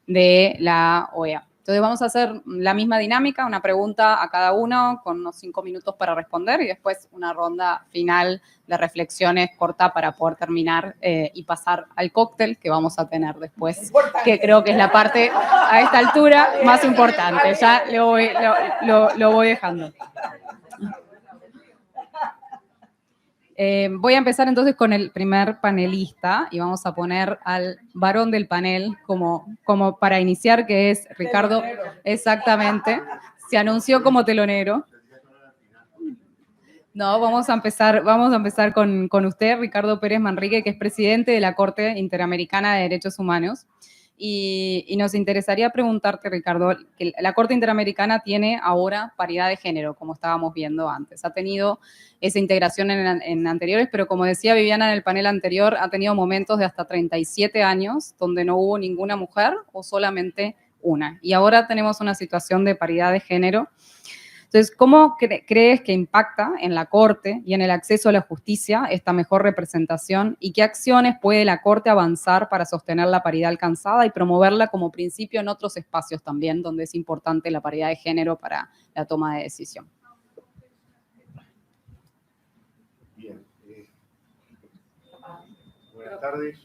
de la OEA. Entonces vamos a hacer la misma dinámica, una pregunta a cada uno con unos 5 minutos para responder y después una ronda final de reflexiones corta para poder terminar y pasar al cóctel que vamos a tener después, que creo que es la parte a esta altura más importante. Ya lo voy dejando. Voy a empezar entonces con el primer panelista y vamos a poner al varón del panel como para iniciar, que es Ricardo. Telonero. Exactamente. Se anunció como telonero. No, vamos a empezar con usted, Ricardo Pérez Manrique, que es presidente de la Corte Interamericana de Derechos Humanos. Y nos interesaría preguntarte, Ricardo, que la Corte Interamericana tiene ahora paridad de género, como estábamos viendo antes. Ha tenido esa integración en anteriores, pero como decía Viviana en el panel anterior, ha tenido momentos de hasta 37 años donde no hubo ninguna mujer o solamente una. Y ahora tenemos una situación de paridad de género. Entonces, ¿cómo crees que impacta en la Corte y en el acceso a la justicia esta mejor representación? ¿Y qué acciones puede la Corte avanzar para sostener la paridad alcanzada y promoverla como principio en otros espacios también, donde es importante la paridad de género para la toma de decisión? Bien. Buenas tardes.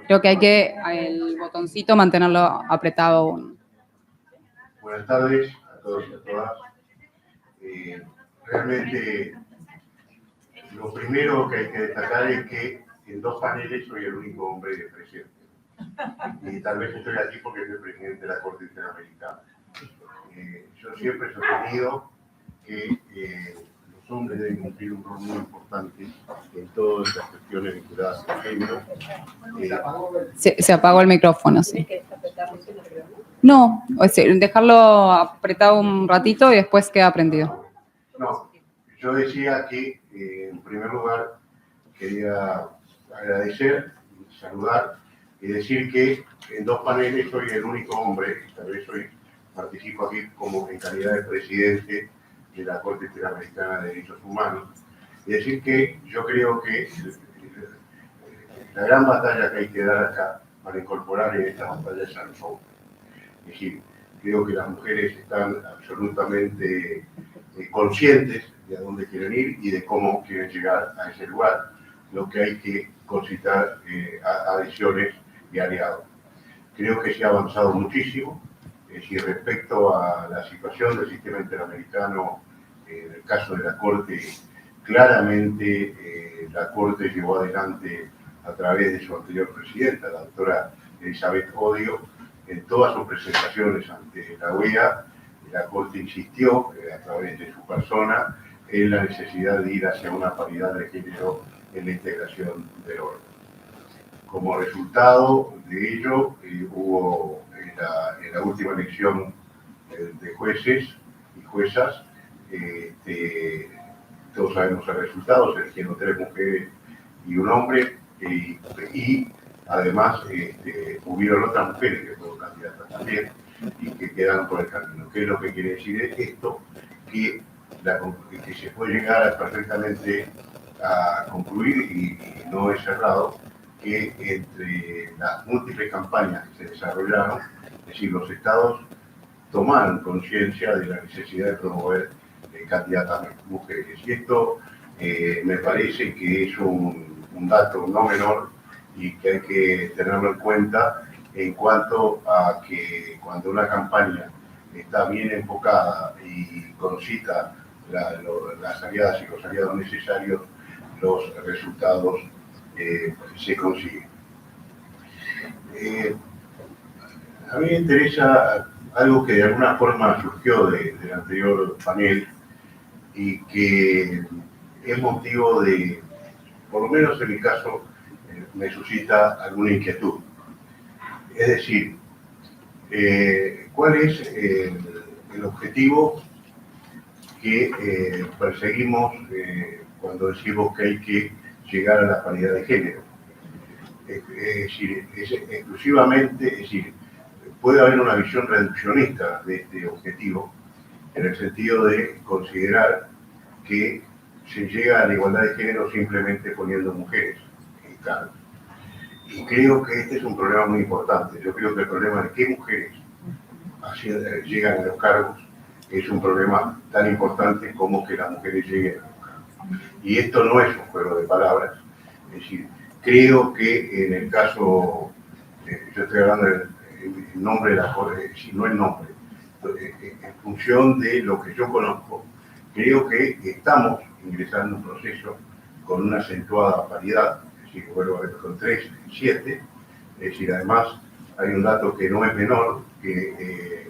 Creo que hay que el botoncito mantenerlo apretado. Buenas tardes a todos y a todas. Realmente lo primero que hay que destacar es que en 2 paneles soy el único hombre presente. Y tal vez estoy aquí porque soy presidente de la Corte Interamericana. Yo siempre he sostenido que los hombres deben cumplir un rol muy importante en todas estas cuestiones vinculadas al género. Se apagó el micrófono, sí. No, dejarlo apretado un ratito y después queda prendido. No, yo decía que en primer lugar quería agradecer, saludar y decir que en 2 paneles soy el único hombre, tal vez participo aquí como en calidad de presidente de la Corte Interamericana de Derechos Humanos, y decir que yo creo que la gran batalla que hay que dar acá para incorporar en esta batalla es a los hombres. Es decir, creo que las mujeres están absolutamente conscientes de a dónde quieren ir y de cómo quieren llegar a ese lugar. Lo que hay que concitar adhesiones y aliados. Creo que se ha avanzado muchísimo. Y respecto a la situación del sistema interamericano, en el caso de la Corte, claramente la Corte llevó adelante a través de su anterior presidenta, la doctora Elizabeth Odio, en todas sus presentaciones ante la OEA, la Corte insistió a través de su persona en la necesidad de ir hacia una paridad de género en la integración del orden. Como resultado de ello, hubo en la última elección de jueces y juezas, todos sabemos el resultado, se eligieron 3 mujeres y un hombre, y además hubieron otras mujeres que fueron candidatas también y que quedaron por el camino. ¿Qué es lo que quiere decir esto? Que se puede llegar a perfectamente a concluir, y no he cerrado, que entre las múltiples campañas que se desarrollaron, es decir, los estados tomaron conciencia de la necesidad de promover candidatas mujeres. Y esto me parece que es un dato no menor y que hay que tenerlo en cuenta en cuanto a que cuando una campaña está bien enfocada y concita las aliadas y los aliados necesarios, los resultados se consiguen. A mí me interesa algo que de alguna forma surgió del anterior panel y que es motivo de, por lo menos en mi caso, me suscita alguna inquietud. Es decir, ¿cuál es el objetivo que perseguimos cuando decimos que hay que llegar a la paridad de género? Es decir, exclusivamente, es decir, puede haber una visión reduccionista de este objetivo, en el sentido de considerar que se llega a la igualdad de género simplemente poniendo mujeres en cargos. Y creo que este es un problema muy importante. Yo creo que el problema de qué mujeres llegan a los cargos es un problema tan importante como que las mujeres lleguen a los cargos. Y esto no es un juego de palabras. Es decir, creo que en el caso, yo estoy hablando en nombre de la Corte, si no el nombre, en función de lo que yo conozco, creo que estamos ingresando en un proceso con una acentuada paridad, es decir, vuelvo a ver, con 3 y 7, es decir, además hay un dato que no es menor, que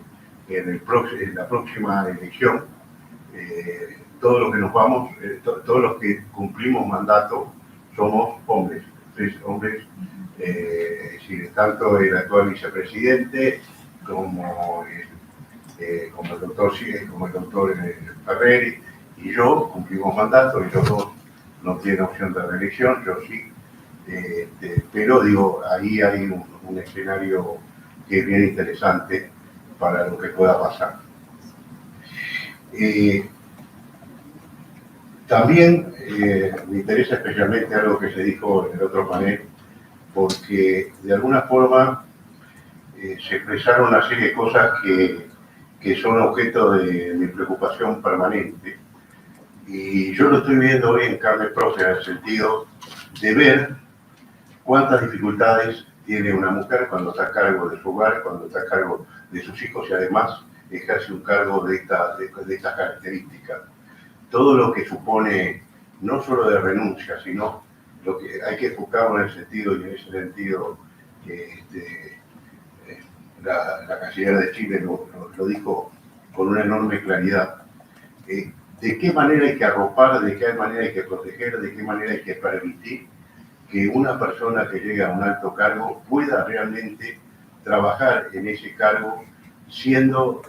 en la próxima elección, todos los que nos vamos, todos los que cumplimos mandato, somos hombres, 3 hombres, es decir, tanto el actual vicepresidente como el doctor Ferreri y yo cumplimos mandato, y los dos no tienen opción de reelección, yo sí, pero digo, ahí hay un escenario que es bien interesante para lo que pueda pasar. También me interesa especialmente algo que se dijo en el otro panel, porque de alguna forma se expresaron una serie de cosas que son objeto de mi preocupación permanente. Y yo lo estoy viendo hoy en carne propia, en el sentido de ver cuántas dificultades tiene una mujer cuando está a cargo de su hogar, cuando está a cargo de sus hijos y además ejerce un cargo de estas características. Todo lo que supone, no solo de renuncia, sino lo que hay que buscarlo en el sentido, y en ese sentido la canciller de Chile lo dijo con una enorme claridad. De qué manera hay que arropar, de qué manera hay que proteger, de qué manera hay que permitir que una persona que llegue a un alto cargo pueda realmente trabajar en ese cargo siendo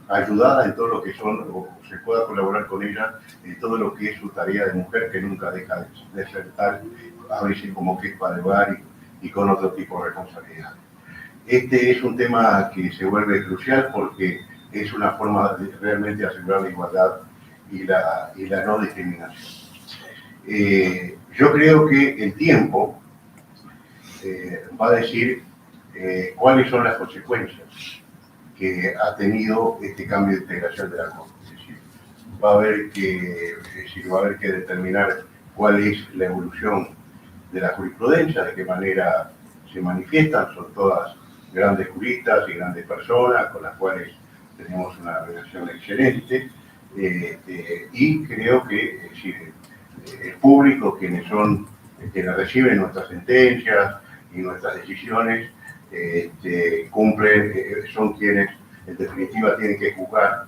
ayudada en todo lo que son, o se pueda colaborar con ella en todo lo que es su tarea de mujer, que nunca deja de ser tal, a veces como jefa de hogar y con otro tipo de responsabilidad. Este es un tema que se vuelve crucial porque es una forma de realmente asegurar la igualdad y la no discriminación. Yo creo que el tiempo va a decir cuáles son las consecuencias que ha tenido este cambio de integración de la Corte. Es decir, va a haber que determinar cuál es la evolución de la jurisprudencia, de qué manera se manifiestan. Son todas grandes juristas y grandes personas con las cuales tenemos una relación excelente, y creo que el público, quienes reciben nuestras sentencias y nuestras decisiones, cumplen, son quienes en definitiva tienen que juzgar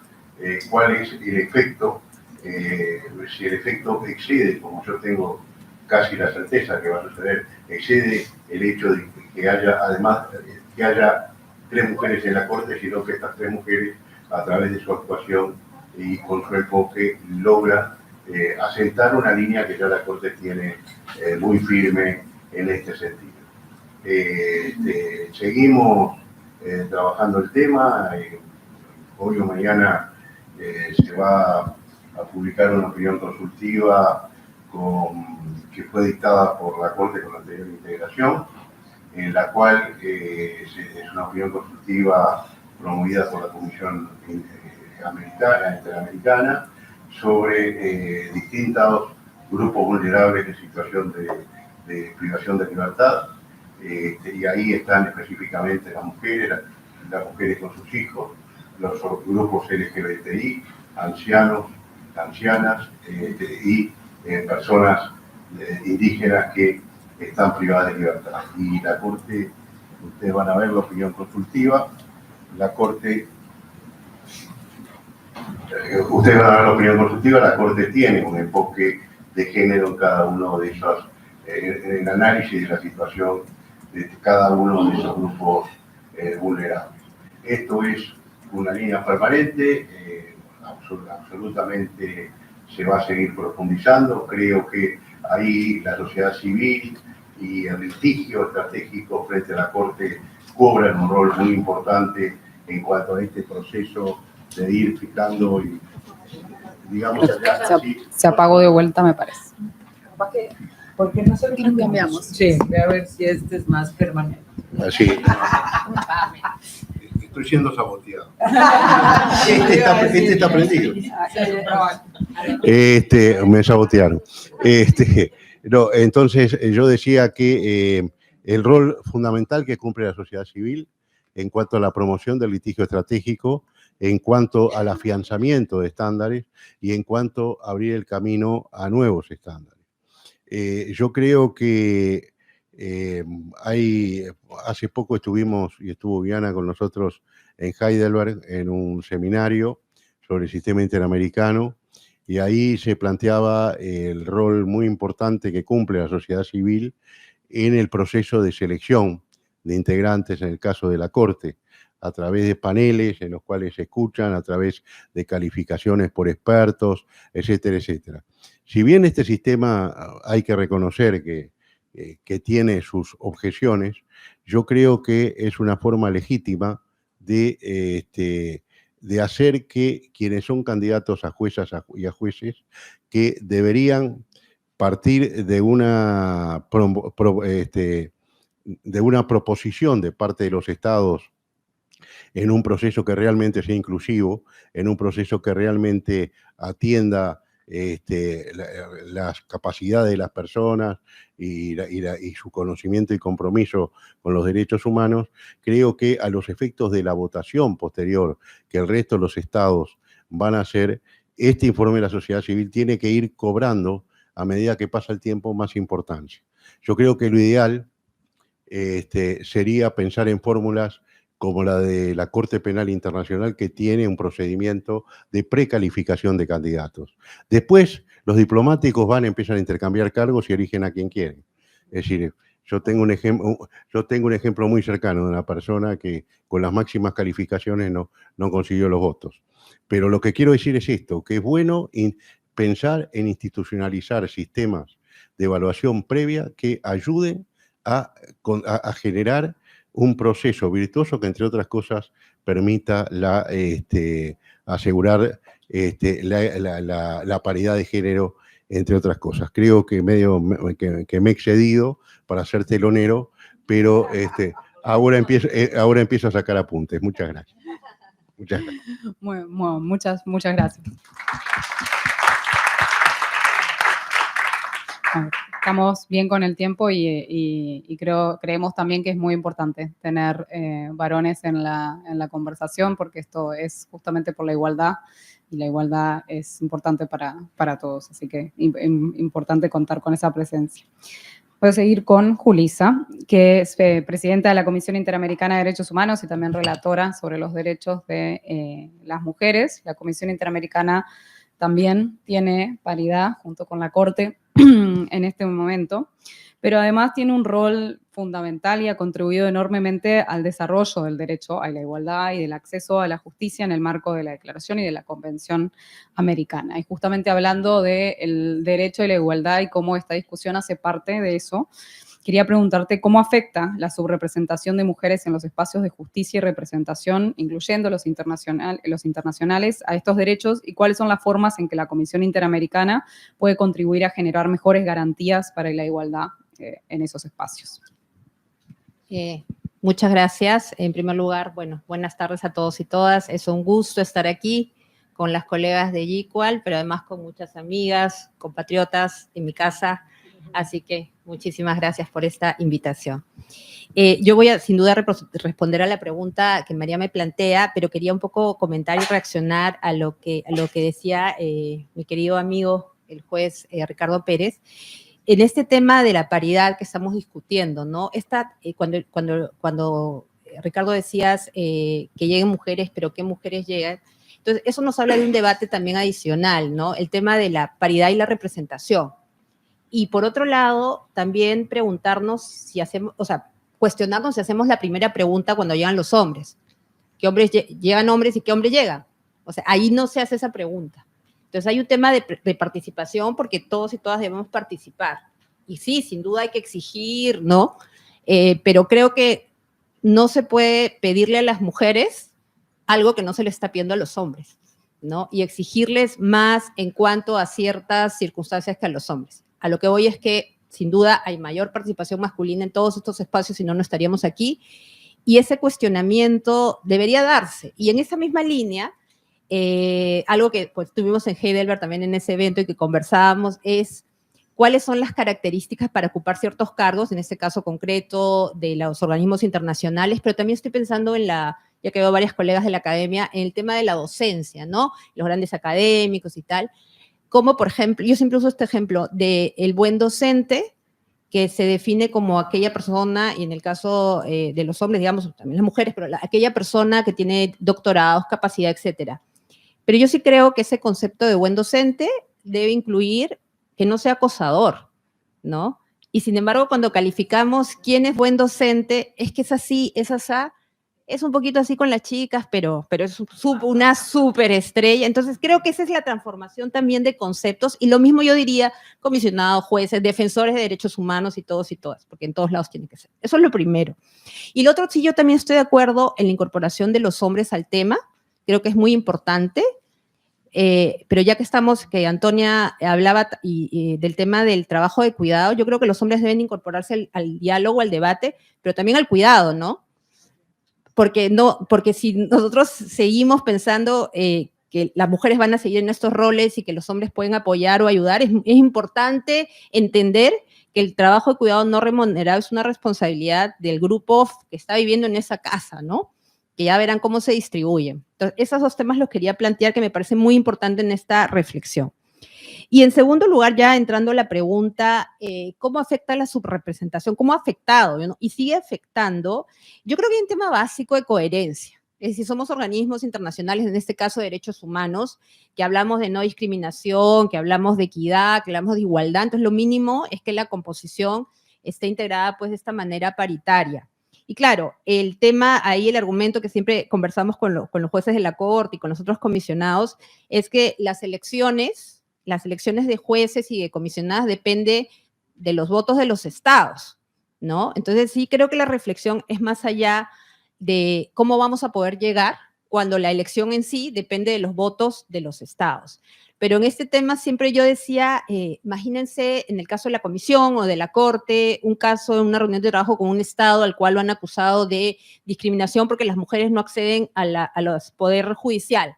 cuál es el efecto, si el efecto excede, como yo tengo casi la certeza que va a suceder, excede el hecho de que haya, además, que haya 3 mujeres en la Corte, sino que estas 3 mujeres, a través de su actuación y con su enfoque, logran asentar una línea que ya la Corte tiene muy firme en este sentido. Seguimos trabajando el tema. Hoy o mañana se va a publicar una opinión consultiva que fue dictada por la Corte con anterior integración, en la cual es una opinión constructiva promovida por la Comisión Interamericana sobre distintos grupos vulnerables en situación de privación de libertad. Y ahí están específicamente las mujeres con sus hijos, los grupos LGBTI, ancianos, ancianas y personas indígenas que están privadas de libertad. Y la Corte, ustedes van a ver la opinión consultiva, la Corte tiene un enfoque de género en cada uno de esos, en el análisis de la situación de cada uno de esos grupos vulnerables. Esto es una línea permanente, absolutamente se va a seguir profundizando. Creo que ahí la sociedad civil y el litigio estratégico frente a la Corte cobran un rol muy importante en cuanto a este proceso de ir fijando y, digamos, Se apagó de vuelta, me parece. Porque nosotros cambiamos. Sí, voy a ver si este es más permanente. Así. Estoy siendo saboteado. Este está prendido. Me sabotearon. No, entonces, yo decía que el rol fundamental que cumple la sociedad civil en cuanto a la promoción del litigio estratégico, en cuanto al afianzamiento de estándares y en cuanto a abrir el camino a nuevos estándares. Yo creo que hace poco estuvo Viana con nosotros en Heidelberg en un seminario sobre el sistema interamericano, y ahí se planteaba el rol muy importante que cumple la sociedad civil en el proceso de selección de integrantes, en el caso de la Corte, a través de paneles en los cuales se escuchan, a través de calificaciones por expertos, etcétera, etcétera. Si bien este sistema hay que reconocer que tiene sus objeciones, yo creo que es una forma legítima de hacer que quienes son candidatos a juezas y a jueces, que deberían partir de una proposición de parte de los estados en un proceso que realmente sea inclusivo, en un proceso que realmente atienda las capacidades de las personas y su conocimiento y compromiso con los derechos humanos. Creo que a los efectos de la votación posterior que el resto de los estados van a hacer, este informe de la sociedad civil tiene que ir cobrando, a medida que pasa el tiempo, más importancia. Yo creo que lo ideal sería pensar en fórmulas como la de la Corte Penal Internacional, que tiene un procedimiento de precalificación de candidatos. Después, los diplomáticos empiezan a intercambiar cargos y eligen a quien quieren. Es decir, yo tengo un ejemplo muy cercano de una persona que con las máximas calificaciones no consiguió los votos. Pero lo que quiero decir es esto, que es bueno pensar en institucionalizar sistemas de evaluación previa que ayuden a generar un proceso virtuoso que, entre otras cosas, permita asegurar la paridad de género, entre otras cosas. Creo que me he excedido para ser telonero, pero ahora empiezo a sacar apuntes. Muchas gracias. Muchas gracias. Muchas gracias. Estamos bien con el tiempo y creemos también que es muy importante tener varones en la conversación, porque esto es justamente por la igualdad, y la igualdad es importante para todos, así que importante contar con esa presencia. Voy a seguir con Julissa, que es presidenta de la Comisión Interamericana de Derechos Humanos y también relatora sobre los derechos de las mujeres. La Comisión Interamericana también tiene paridad junto con la Corte en este momento, pero además tiene un rol fundamental y ha contribuido enormemente al desarrollo del derecho a la igualdad y del acceso a la justicia en el marco de la Declaración y de la Convención Americana. Y justamente hablando del derecho a la igualdad y cómo esta discusión hace parte de eso, quería preguntarte cómo afecta la subrepresentación de mujeres en los espacios de justicia y representación, incluyendo los internacionales, a estos derechos, y cuáles son las formas en que la Comisión Interamericana puede contribuir a generar mejores garantías para la igualdad en esos espacios. Muchas gracias. En primer lugar, bueno, buenas tardes a todos y todas. Es un gusto estar aquí con las colegas de Yicual, pero además con muchas amigas, compatriotas en mi casa. Así que muchísimas gracias por esta invitación. Yo voy a, sin duda, responder a la pregunta que María me plantea, pero quería un poco comentar y reaccionar a lo que decía mi querido amigo, el juez Ricardo Pérez, en este tema de la paridad que estamos discutiendo, ¿no? Cuando Ricardo decías que lleguen mujeres, pero ¿qué mujeres llegan? Entonces, eso nos habla de un debate también adicional, ¿no? El tema de la paridad y la representación. Y por otro lado, también preguntarnos si hacemos, o sea, cuestionarnos si hacemos la primera pregunta cuando llegan los hombres. ¿Qué hombres llegan hombres y qué hombres llegan? O sea, ahí no se hace esa pregunta. Entonces hay un tema de participación porque todos y todas debemos participar. Y sí, sin duda hay que exigir, ¿no? Pero creo que no se puede pedirle a las mujeres algo que no se le está pidiendo a los hombres, ¿no? Y exigirles más en cuanto a ciertas circunstancias que a los hombres. A lo que voy es que, sin duda, hay mayor participación masculina en todos estos espacios, si no, no estaríamos aquí. Y ese cuestionamiento debería darse. Y en esa misma línea, algo que pues, tuvimos en Heidelberg también en ese evento y que conversábamos es cuáles son las características para ocupar ciertos cargos, en este caso concreto de los organismos internacionales, pero también estoy pensando en ya que veo varias colegas de la academia, en el tema de la docencia, ¿no? Los grandes académicos y tal. Como, por ejemplo, yo siempre uso este ejemplo de el buen docente, que se define como aquella persona, y en el caso de los hombres, digamos, también las mujeres, pero aquella persona que tiene doctorados, capacidad, etcétera. Pero yo sí creo que ese concepto de buen docente debe incluir que no sea acosador, ¿no? Y sin embargo, cuando calificamos quién es buen docente, es que es así, es asá, es un poquito así con las chicas, pero es una superestrella. Entonces, creo que esa es la transformación también de conceptos. Y lo mismo yo diría, comisionados, jueces, defensores de derechos humanos y todos y todas, porque en todos lados tiene que ser. Eso es lo primero. Y lo otro, sí, yo también estoy de acuerdo en la incorporación de los hombres al tema. Creo que es muy importante. Pero ya que que Antonia hablaba del tema del trabajo de cuidado, yo creo que los hombres deben incorporarse al diálogo, al debate, pero también al cuidado, ¿no? Porque si nosotros seguimos pensando que las mujeres van a seguir en estos roles y que los hombres pueden apoyar o ayudar, es importante entender que el trabajo de cuidado no remunerado es una responsabilidad del grupo que está viviendo en esa casa, ¿no? Que ya verán cómo se distribuyen. Entonces, esos dos temas los quería plantear que me parecen muy importantes en esta reflexión. Y en segundo lugar, ya entrando a la pregunta, ¿cómo afecta la subrepresentación? ¿Cómo ha afectado? ¿No? Y sigue afectando. Yo creo que hay un tema básico de coherencia. Es decir, somos organismos internacionales, en este caso de derechos humanos, que hablamos de no discriminación, que hablamos de equidad, que hablamos de igualdad. Entonces, lo mínimo es que la composición esté integrada pues, de esta manera paritaria. Y claro, el tema ahí, el argumento que siempre conversamos con los jueces de la Corte y con los otros comisionados, es que las elecciones de jueces y de comisionadas depende de los votos de los estados, ¿no? Entonces sí creo que la reflexión es más allá de cómo vamos a poder llegar cuando la elección en sí depende de los votos de los estados. Pero en este tema siempre yo decía, imagínense en el caso de la comisión o de la corte, un caso en una reunión de trabajo con un estado al cual lo han acusado de discriminación porque las mujeres no acceden a los poder judicial.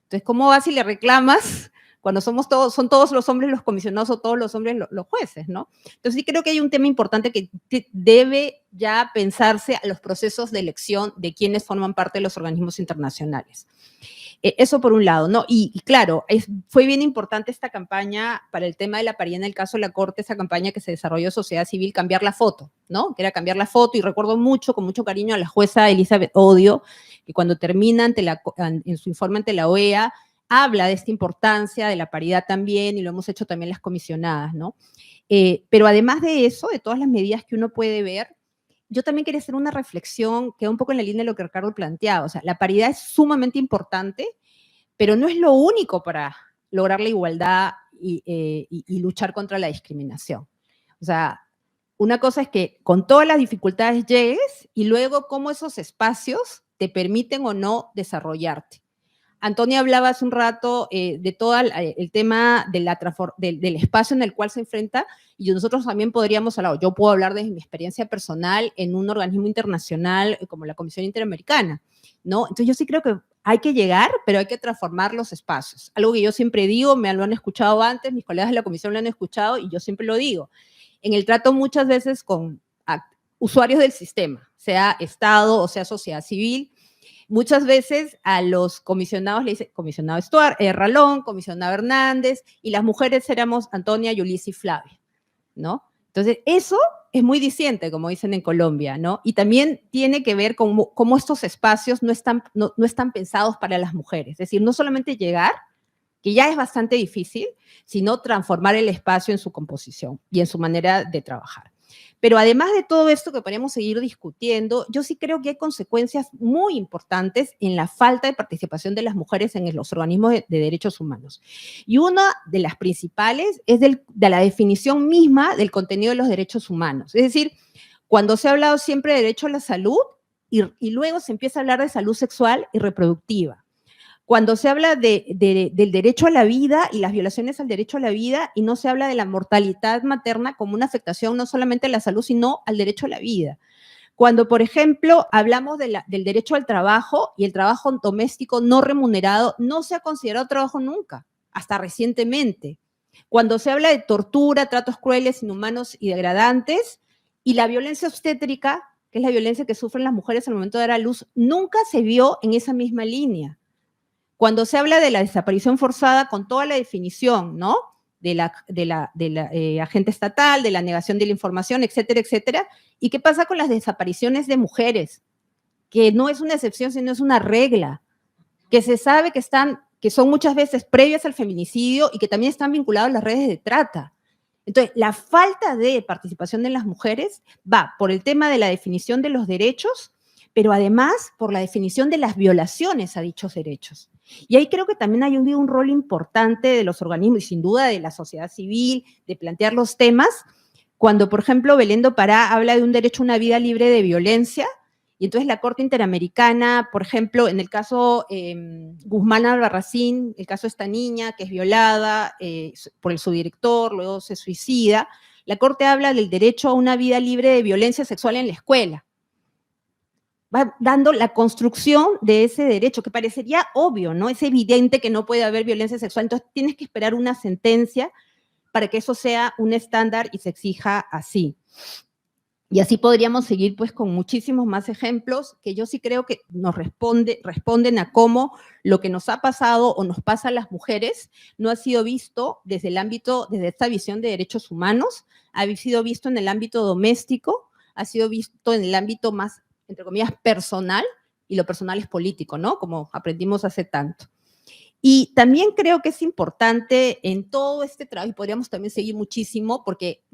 Entonces, ¿cómo vas y le reclamas cuando son todos los hombres los comisionados o todos los hombres los jueces, ¿no? Entonces sí creo que hay un tema importante que debe ya pensarse a los procesos de elección de quienes forman parte de los organismos internacionales. Eso por un lado, ¿no? Y claro, fue bien importante esta campaña para el tema de la paridad en el caso de la Corte, esa campaña que se desarrolló en sociedad civil, cambiar la foto, ¿no? Que era cambiar la foto, y recuerdo mucho, con mucho cariño, a la jueza Elizabeth Odio, que cuando termina en su informe ante la OEA, habla de esta importancia de la paridad también, y lo hemos hecho también las comisionadas, ¿no? Pero además de eso, de todas las medidas que uno puede ver, yo también quería hacer una reflexión que va un poco en la línea de lo que Ricardo planteaba. O sea, la paridad es sumamente importante, pero no es lo único para lograr la igualdad y luchar contra la discriminación. O sea, una cosa es que con todas las dificultades llegues y luego cómo esos espacios te permiten o no desarrollarte. Antonia hablaba hace un rato de todo el tema del espacio en el cual se enfrenta, y nosotros también podríamos hablar, yo puedo hablar desde mi experiencia personal en un organismo internacional como la Comisión Interamericana, ¿no? Entonces yo sí creo que hay que llegar, pero hay que transformar los espacios. Algo que yo siempre digo, me lo han escuchado antes, mis colegas de la comisión lo han escuchado, y yo siempre lo digo. En el trato muchas veces con usuarios del sistema, sea Estado o sea sociedad civil, muchas veces a los comisionados le dicen comisionado Ralón, comisionado Hernández, y las mujeres éramos Antonia, Yulisa y Flavia, ¿no? Entonces, eso es muy diciente, como dicen en Colombia, ¿no? Y también tiene que ver con cómo estos espacios no están pensados para las mujeres. Es decir, no solamente llegar, que ya es bastante difícil, sino transformar el espacio en su composición y en su manera de trabajar. Pero además de todo esto que podríamos seguir discutiendo, yo sí creo que hay consecuencias muy importantes en la falta de participación de las mujeres en los organismos de derechos humanos. Y una de las principales es de la definición misma del contenido de los derechos humanos. Es decir, cuando se ha hablado siempre de derecho a la salud y luego se empieza a hablar de salud sexual y reproductiva. Cuando se habla del derecho a la vida y las violaciones al derecho a la vida, y no se habla de la mortalidad materna como una afectación no solamente a la salud, sino al derecho a la vida. Cuando, por ejemplo, hablamos del derecho al trabajo y el trabajo doméstico no remunerado, no se ha considerado trabajo nunca, hasta recientemente. Cuando se habla de tortura, tratos crueles, inhumanos y degradantes, y la violencia obstétrica, que es la violencia que sufren las mujeres al momento de dar a luz, nunca se vio en esa misma línea. Cuando se habla de la desaparición forzada con toda la definición, ¿no? De la agente estatal, de la negación de la información, etcétera, etcétera. ¿Y qué pasa con las desapariciones de mujeres? Que no es una excepción, sino es una regla, que se sabe que son muchas veces previas al feminicidio y que también están vinculadas a las redes de trata. Entonces, la falta de participación de las mujeres va por el tema de la definición de los derechos, pero además por la definición de las violaciones a dichos derechos. Y ahí creo que también hay un rol importante de los organismos y sin duda de la sociedad civil, de plantear los temas. Cuando, por ejemplo, Belén do Pará habla de un derecho a una vida libre de violencia, y entonces la Corte Interamericana, por ejemplo, en el caso Guzmán Albarracín, el caso de esta niña que es violada por el subdirector, luego se suicida, la Corte habla del derecho a una vida libre de violencia sexual en la escuela. Va dando la construcción de ese derecho, que parecería obvio, ¿no? Es evidente que no puede haber violencia sexual, entonces tienes que esperar una sentencia para que eso sea un estándar y se exija así. Y así podríamos seguir pues con muchísimos más ejemplos que yo sí creo que nos responden a cómo lo que nos ha pasado o nos pasa a las mujeres no ha sido visto desde esta visión de derechos humanos, ha sido visto en el ámbito doméstico, ha sido visto en el ámbito más, entre comillas, personal, y lo personal es político, ¿no? Como aprendimos hace tanto. Y también creo que es importante en todo este trabajo, y podríamos también seguir muchísimo, porque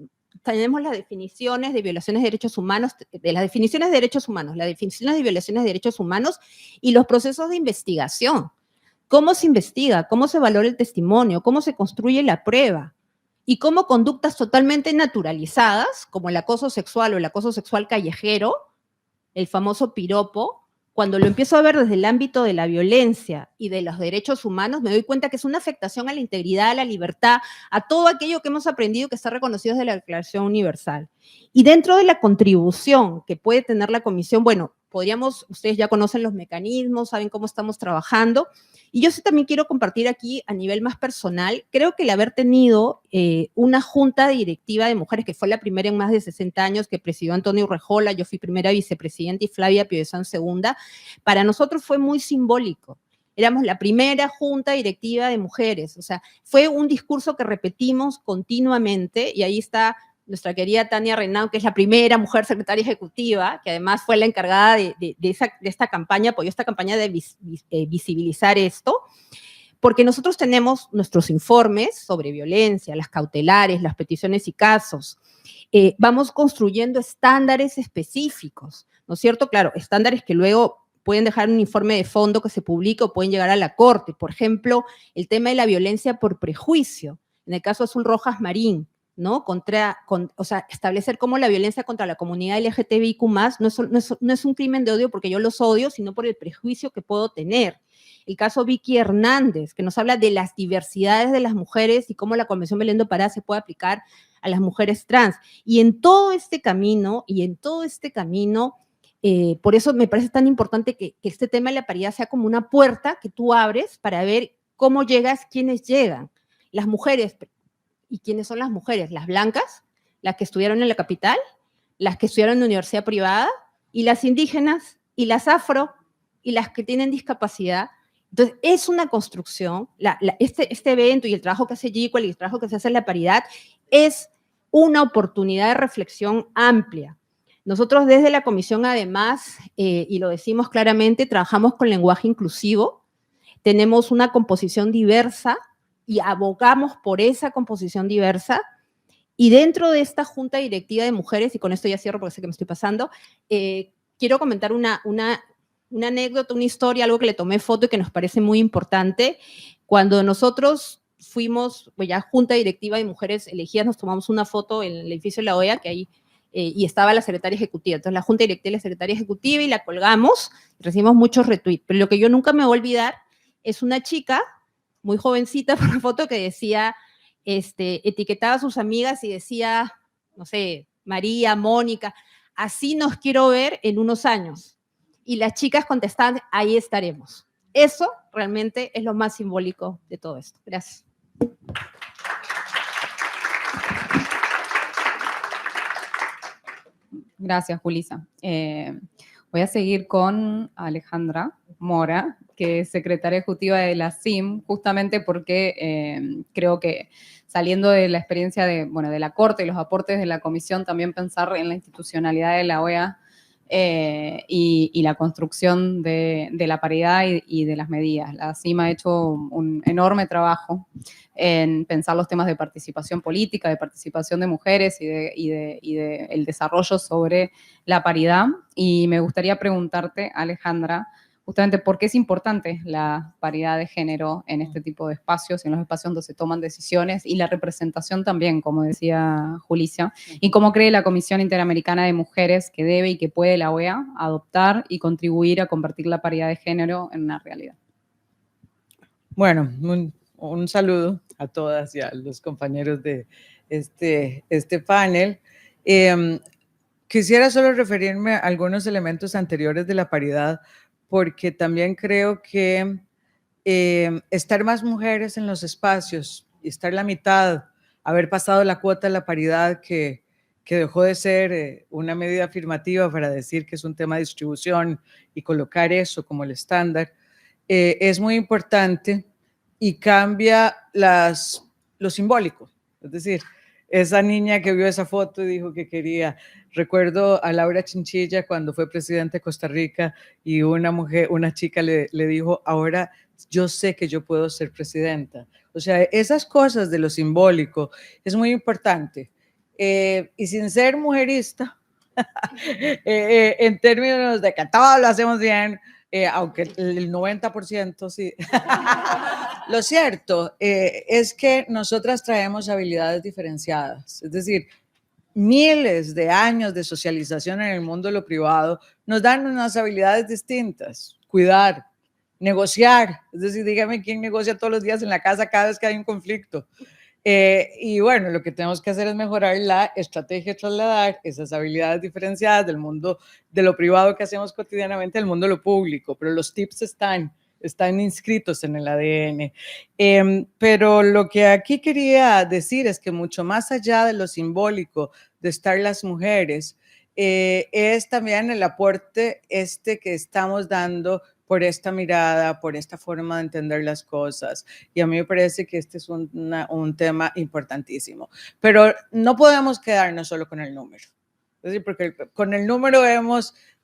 tenemos las definiciones de violaciones de derechos humanos, de las definiciones de derechos humanos, las definiciones de violaciones de derechos humanos y los procesos de investigación. ¿Cómo se investiga? ¿Cómo se valora el testimonio? ¿Cómo se construye la prueba? Y cómo conductas totalmente naturalizadas, como el acoso sexual o el acoso sexual callejero, el famoso piropo, cuando lo empiezo a ver desde el ámbito de la violencia y de los derechos humanos, me doy cuenta que es una afectación a la integridad, a la libertad, a todo aquello que hemos aprendido que está reconocido desde la Declaración Universal. Y dentro de la contribución que puede tener la comisión, bueno, ustedes ya conocen los mecanismos, saben cómo estamos trabajando, y yo sí también quiero compartir aquí a nivel más personal, creo que el haber tenido una junta directiva de mujeres, que fue la primera en más de 60 años, que presidió Antonio Urrejola, yo fui primera vicepresidenta y Flavia Piovesan segunda, para nosotros fue muy simbólico. Éramos la primera junta directiva de mujeres, o sea, fue un discurso que repetimos continuamente, y ahí está nuestra querida Tania Reynau, que es la primera mujer secretaria ejecutiva, que además fue la encargada de esta campaña, apoyó esta campaña de visibilizar esto, porque nosotros tenemos nuestros informes sobre violencia, las cautelares, las peticiones y casos. Vamos construyendo estándares específicos, ¿no es cierto? Claro, estándares que luego pueden dejar un informe de fondo que se publique o pueden llegar a la Corte. Por ejemplo, el tema de la violencia por prejuicio, en el caso Azul Rojas Marín, ¿no? O sea, establecer cómo la violencia contra la comunidad LGTBIQ+, no es un crimen de odio porque yo los odio, sino por el prejuicio que puedo tener. El caso Vicky Hernández, que nos habla de las diversidades de las mujeres y cómo la Convención Belén do Pará se puede aplicar a las mujeres trans. Y en todo este camino, por eso me parece tan importante que este tema de la paridad sea como una puerta que tú abres para ver cómo llegas, quiénes llegan. Las mujeres. ¿Y quiénes son las mujeres? Las blancas, las que estudiaron en la capital, las que estudiaron en la universidad privada, y las indígenas, y las afro, y las que tienen discapacidad. Entonces, es una construcción, este evento y el trabajo que hace GICOL y el trabajo que se hace en la paridad es una oportunidad de reflexión amplia. Nosotros desde la comisión, además, y lo decimos claramente, trabajamos con lenguaje inclusivo, tenemos una composición diversa, y abogamos por esa composición diversa, y dentro de esta junta directiva de mujeres, y con esto ya cierro porque sé que me estoy pasando, quiero comentar una anécdota, una historia, algo que le tomé foto y que nos parece muy importante. Cuando nosotros fuimos, pues ya junta directiva de mujeres elegidas, nos tomamos una foto en el edificio de la OEA, que ahí, y estaba la secretaria ejecutiva. Entonces la junta directiva y la secretaria ejecutiva, y la colgamos, recibimos muchos retweets, pero lo que yo nunca me voy a olvidar es una chica muy jovencita, por una foto que decía, etiquetaba a sus amigas y decía, no sé, María, Mónica, así nos quiero ver en unos años. Y las chicas contestaban, ahí estaremos. Eso realmente es lo más simbólico de todo esto. Gracias. Gracias, Julissa. Voy a seguir con Alejandra Mora, que es secretaria ejecutiva de la CIM, justamente porque creo que saliendo de la experiencia de la Corte y los aportes de la Comisión, también pensar en la institucionalidad de la OEA y la construcción de la paridad y de las medidas. La CIM ha hecho un enorme trabajo en pensar los temas de participación política, de participación de mujeres y de el desarrollo sobre la paridad. Y me gustaría preguntarte, Alejandra, justamente por qué es importante la paridad de género en este tipo de espacios, en los espacios donde se toman decisiones, y la representación también, como decía Julissa, y cómo cree la Comisión Interamericana de Mujeres que debe y que puede la OEA adoptar y contribuir a convertir la paridad de género en una realidad. Bueno, un saludo a todas y a los compañeros de este panel. Quisiera solo referirme a algunos elementos anteriores de la paridad, porque también creo que estar más mujeres en los espacios y estar la mitad, haber pasado la cuota de la paridad que dejó de ser una medida afirmativa para decir que es un tema de distribución y colocar eso como el estándar, es muy importante y cambia lo simbólico. Es decir, esa niña que vio esa foto y dijo que quería. Recuerdo a Laura Chinchilla cuando fue presidenta de Costa Rica y una chica le dijo, ahora yo sé que yo puedo ser presidenta. O sea, esas cosas de lo simbólico es muy importante. Y sin ser mujerista, en términos de que todo lo hacemos bien, aunque el 90% sí. Lo cierto es que nosotras traemos habilidades diferenciadas, es decir, miles de años de socialización en el mundo de lo privado nos dan unas habilidades distintas, cuidar, negociar, es decir, dígame quién negocia todos los días en la casa cada vez que hay un conflicto. Y bueno, lo que tenemos que hacer es mejorar la estrategia de trasladar esas habilidades diferenciadas del mundo de lo privado que hacemos cotidianamente al mundo de lo público, pero los tips están inscritos en el ADN. Pero lo que aquí quería decir es que mucho más allá de lo simbólico de estar las mujeres, es también el aporte que estamos dando por esta mirada, por esta forma de entender las cosas. Y a mí me parece que este es un tema importantísimo. Pero no podemos quedarnos solo con el número. Es decir, porque con el número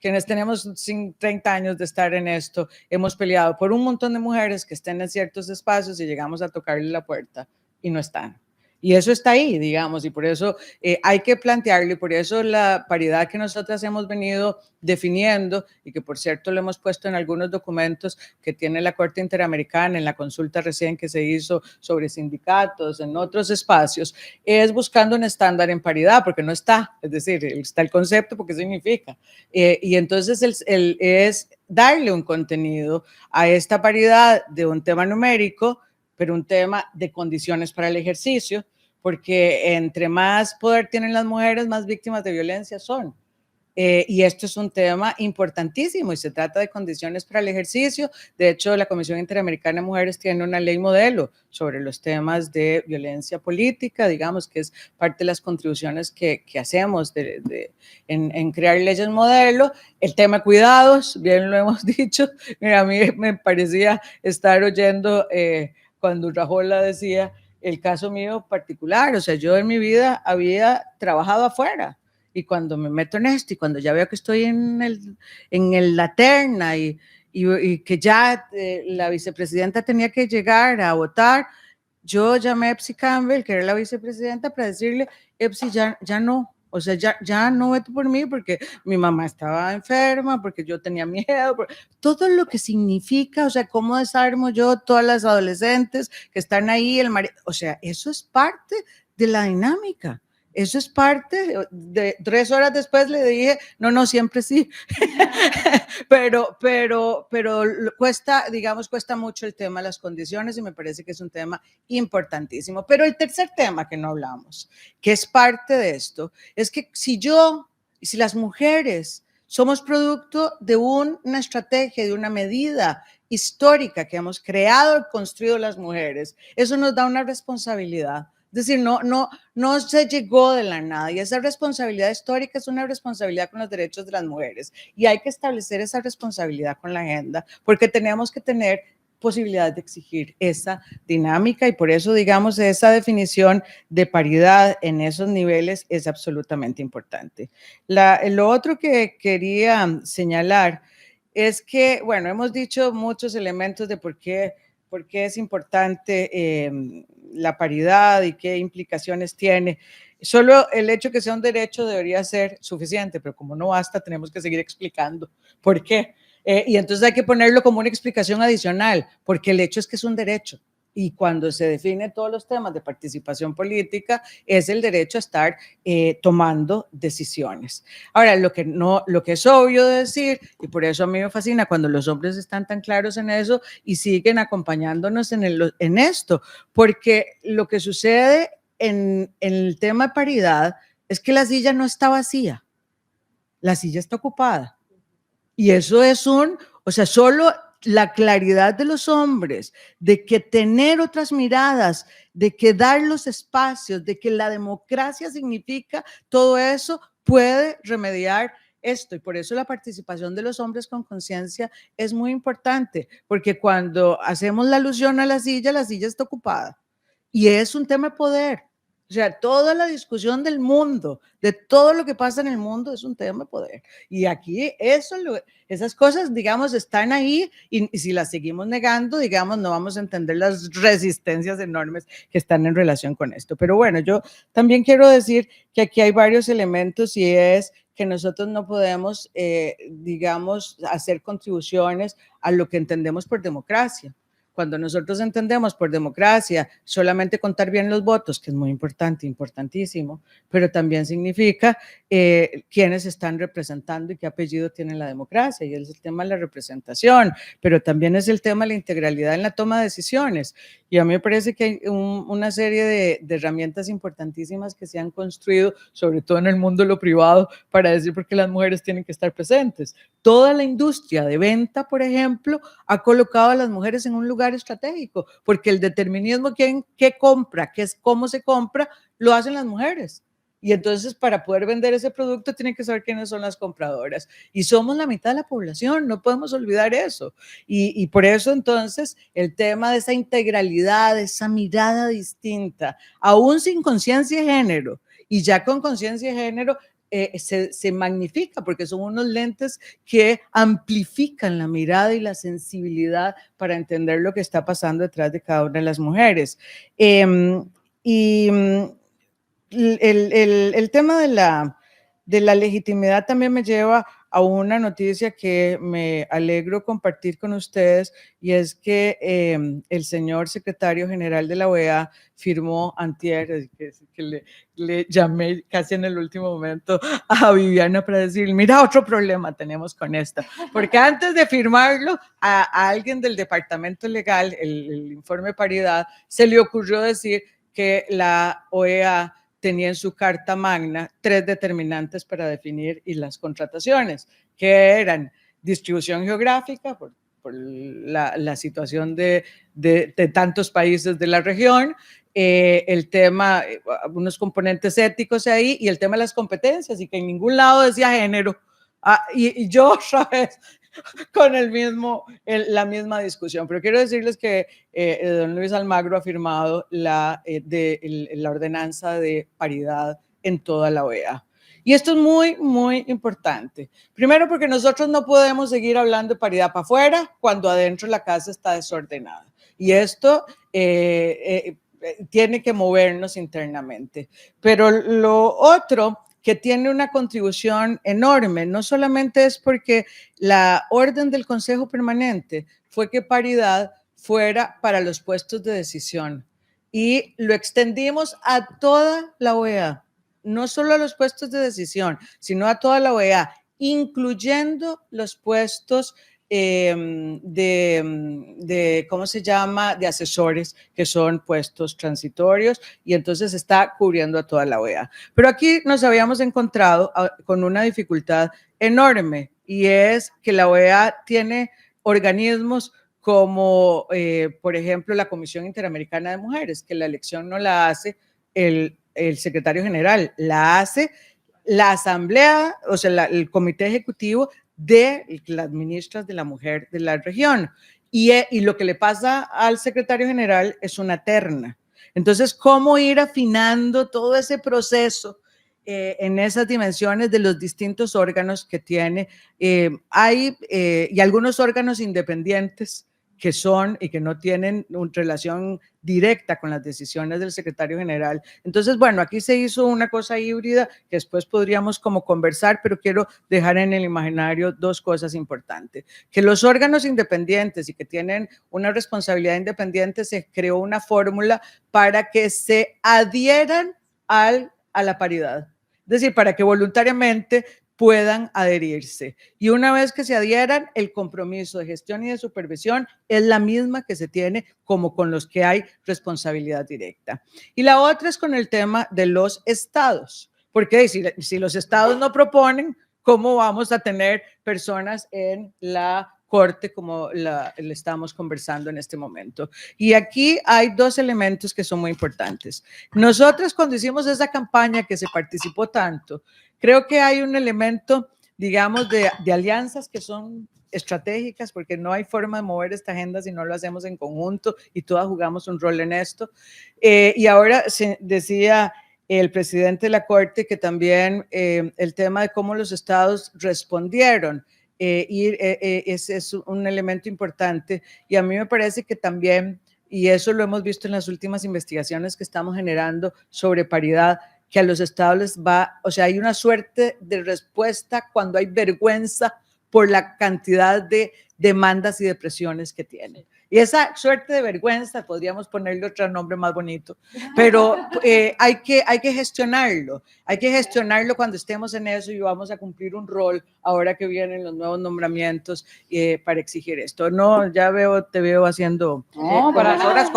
quienes tenemos 30 años de estar en esto, hemos peleado por un montón de mujeres que estén en ciertos espacios y llegamos a tocarle la puerta y no están. Y eso está ahí, digamos, y por eso hay que plantearlo, y por eso la paridad que nosotras hemos venido definiendo, y que por cierto lo hemos puesto en algunos documentos que tiene la Corte Interamericana, en la consulta recién que se hizo sobre sindicatos, en otros espacios, es buscando un estándar en paridad, porque no está, es decir, está el concepto, porque significa. Y entonces es darle un contenido a esta paridad de un tema numérico, pero un tema de condiciones para el ejercicio, porque entre más poder tienen las mujeres, más víctimas de violencia son. Y esto es un tema importantísimo y se trata de condiciones para el ejercicio. De hecho, la Comisión Interamericana de Mujeres tiene una ley modelo sobre los temas de violencia política, digamos que es parte de las contribuciones que hacemos en crear leyes modelo. El tema de cuidados, bien lo hemos dicho. Mira, a mí me parecía estar oyendo cuando Rajola decía el caso mío particular, o sea, yo en mi vida había trabajado afuera. Y cuando me meto en esto y cuando ya veo que estoy en la terna y que ya la vicepresidenta tenía que llegar a votar, yo llamé a Epsi Campbell, que era la vicepresidenta, para decirle, Epsi, ya no, o sea, ya no vete por mí porque mi mamá estaba enferma, porque yo tenía miedo, todo lo que significa, o sea, cómo desarmo yo todas las adolescentes que están ahí, o sea, eso es parte de la dinámica. Eso es parte de 3 horas después le dije, no, siempre sí. pero cuesta, digamos, cuesta mucho el tema de las condiciones y me parece que es un tema importantísimo. Pero el tercer tema que no hablamos, que es parte de esto, es que si las mujeres somos producto de una estrategia, de una medida histórica que hemos creado y construido las mujeres, eso nos da una responsabilidad. Es decir, no se llegó de la nada y esa responsabilidad histórica es una responsabilidad con los derechos de las mujeres y hay que establecer esa responsabilidad con la agenda porque tenemos que tener posibilidad de exigir esa dinámica y por eso, digamos, esa definición de paridad en esos niveles es absolutamente importante. Lo otro que quería señalar es que, bueno, hemos dicho muchos elementos de por qué es importante la paridad y qué implicaciones tiene. Solo el hecho que sea un derecho debería ser suficiente, pero como no basta, tenemos que seguir explicando por qué. Y entonces hay que ponerlo como una explicación adicional, porque el hecho es que es un derecho. Y cuando se definen todos los temas de participación política, es el derecho a estar tomando decisiones. Ahora, lo que es obvio de decir, y por eso a mí me fascina cuando los hombres están tan claros en eso y siguen acompañándonos en esto, porque lo que sucede en el tema de paridad es que la silla no está vacía, la silla está ocupada. Y eso es o sea, solo la claridad de los hombres, de que tener otras miradas, de que dar los espacios, de que la democracia significa todo eso, puede remediar esto. Y por eso la participación de los hombres con conciencia es muy importante, porque cuando hacemos la alusión a la silla está ocupada. Y es un tema de poder. O sea, toda la discusión del mundo, de todo lo que pasa en el mundo, es un tema de poder. Y aquí esas cosas, digamos, están ahí y si las seguimos negando, digamos, no vamos a entender las resistencias enormes que están en relación con esto. Pero bueno, yo también quiero decir que aquí hay varios elementos y es que nosotros no podemos, digamos, hacer contribuciones a lo que entendemos por democracia. Cuando nosotros entendemos por democracia solamente contar bien los votos, que es muy importante, importantísimo, pero también significa quiénes están representando y qué apellido tiene la democracia, y es el tema de la representación, pero también es el tema de la integralidad en la toma de decisiones. Y a mí me parece que hay una serie de herramientas importantísimas que se han construido, sobre todo en el mundo de lo privado, para decir por qué las mujeres tienen que estar presentes. Toda la industria de venta, por ejemplo, ha colocado a las mujeres en un lugar estratégico, porque el determinismo, qué compra, cómo se compra, lo hacen las mujeres. Y entonces para poder vender ese producto tienen que saber quiénes son las compradoras. Y somos la mitad de la población, no podemos olvidar eso. Y por eso entonces el tema de esa integralidad, esa mirada distinta, aún sin conciencia de género, y ya con conciencia de género, se magnifica porque son unos lentes que amplifican la mirada y la sensibilidad para entender lo que está pasando detrás de cada una de las mujeres. Y el tema de la legitimidad también me lleva a una noticia que me alegro compartir con ustedes, y es que el señor secretario general de la OEA firmó antier, que le llamé casi en el último momento a Viviana para decir, mira, otro problema tenemos con esto, porque antes de firmarlo a alguien del departamento legal, el informe de paridad, se le ocurrió decir que la OEA tenía en su carta magna 3 determinantes para definir y las contrataciones, que eran distribución geográfica, por la situación de tantos países de la región, el tema, unos componentes éticos ahí, y el tema de las competencias, y que en ningún lado decía género. Y yo otra vez con la misma discusión. Pero quiero decirles que don Luis Almagro ha firmado la ordenanza de paridad en toda la OEA. Y esto es muy, muy importante. Primero, porque nosotros no podemos seguir hablando de paridad para afuera cuando adentro la casa está desordenada. Y esto tiene que movernos internamente. Pero lo otro que tiene una contribución enorme, no solamente es porque la orden del Consejo Permanente fue que paridad fuera para los puestos de decisión, y lo extendimos a toda la OEA, no solo a los puestos de decisión, sino a toda la OEA, incluyendo los puestos ¿cómo se llama?, de asesores, que son puestos transitorios, y entonces está cubriendo a toda la OEA. Pero aquí nos habíamos encontrado con una dificultad enorme, y es que la OEA tiene organismos como, por ejemplo, la Comisión Interamericana de Mujeres, que la elección no la hace el secretario general, la hace la asamblea, o sea, el comité ejecutivo de las ministras de la mujer de la región. Y lo que le pasa al secretario general es una terna. Entonces, ¿cómo ir afinando todo ese proceso en esas dimensiones de los distintos órganos que tiene? Hay y algunos órganos independientes que son y que no tienen una relación directa con las decisiones del secretario general. Entonces, bueno, aquí se hizo una cosa híbrida que después podríamos como conversar, pero quiero dejar en el imaginario 2 cosas importantes. Que los órganos independientes y que tienen una responsabilidad independiente, se creó una fórmula para que se adhieran a la paridad. Es decir, para que voluntariamente puedan adherirse. Y una vez que se adhieran, el compromiso de gestión y de supervisión es la misma que se tiene como con los que hay responsabilidad directa. Y la otra es con el tema de los estados, porque si los estados no proponen, ¿cómo vamos a tener personas en la corte como le estamos conversando en este momento? Y aquí hay 2 elementos que son muy importantes. Nosotros, cuando hicimos esa campaña que se participó tanto, creo que hay un elemento, digamos, de alianzas que son estratégicas, porque no hay forma de mover esta agenda si no lo hacemos en conjunto y todas jugamos un rol en esto. Y ahora decía el presidente de la Corte que también el tema de cómo los estados respondieron ese es un elemento importante, y a mí me parece que también, y eso lo hemos visto en las últimas investigaciones que estamos generando sobre paridad, que a los estados les va, o sea, hay una suerte de respuesta cuando hay vergüenza por la cantidad de demandas y de presiones que tienen. Y esa suerte de vergüenza, podríamos ponerle otro nombre más bonito, pero hay que gestionarlo. Hay que gestionarlo cuando estemos en eso, y vamos a cumplir un rol ahora que vienen los nuevos nombramientos para exigir esto. No, ya te veo haciendo para las horas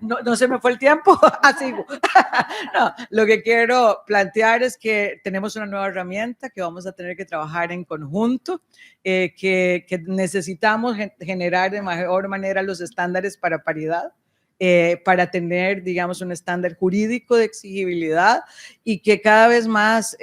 no se me fue el tiempo, así. No, lo que quiero plantear es que tenemos una nueva herramienta que vamos a tener que trabajar en conjunto, que necesitamos generar de mejor manera los estándares para paridad, para tener, digamos, un estándar jurídico de exigibilidad, y que cada vez más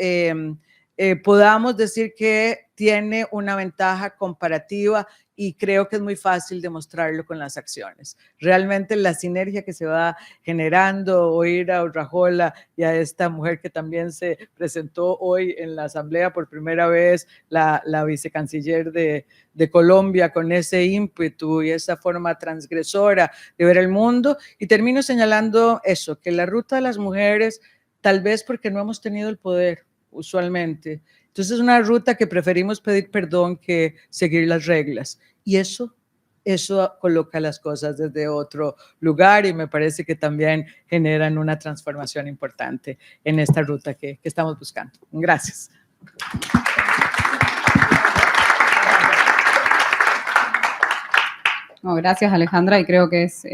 podamos decir que tiene una ventaja comparativa, y creo que es muy fácil demostrarlo con las acciones. Realmente la sinergia que se va generando, oír a Urrajola y a esta mujer que también se presentó hoy en la asamblea por primera vez, la vicecanciller de Colombia, con ese ímpetu y esa forma transgresora de ver el mundo. Y termino señalando eso, que la ruta de las mujeres, tal vez porque no hemos tenido el poder usualmente, entonces es una ruta que preferimos pedir perdón que seguir las reglas. Y eso coloca las cosas desde otro lugar, y me parece que también generan una transformación importante en esta ruta que estamos buscando. Gracias. No, gracias, Alejandra, y creo que es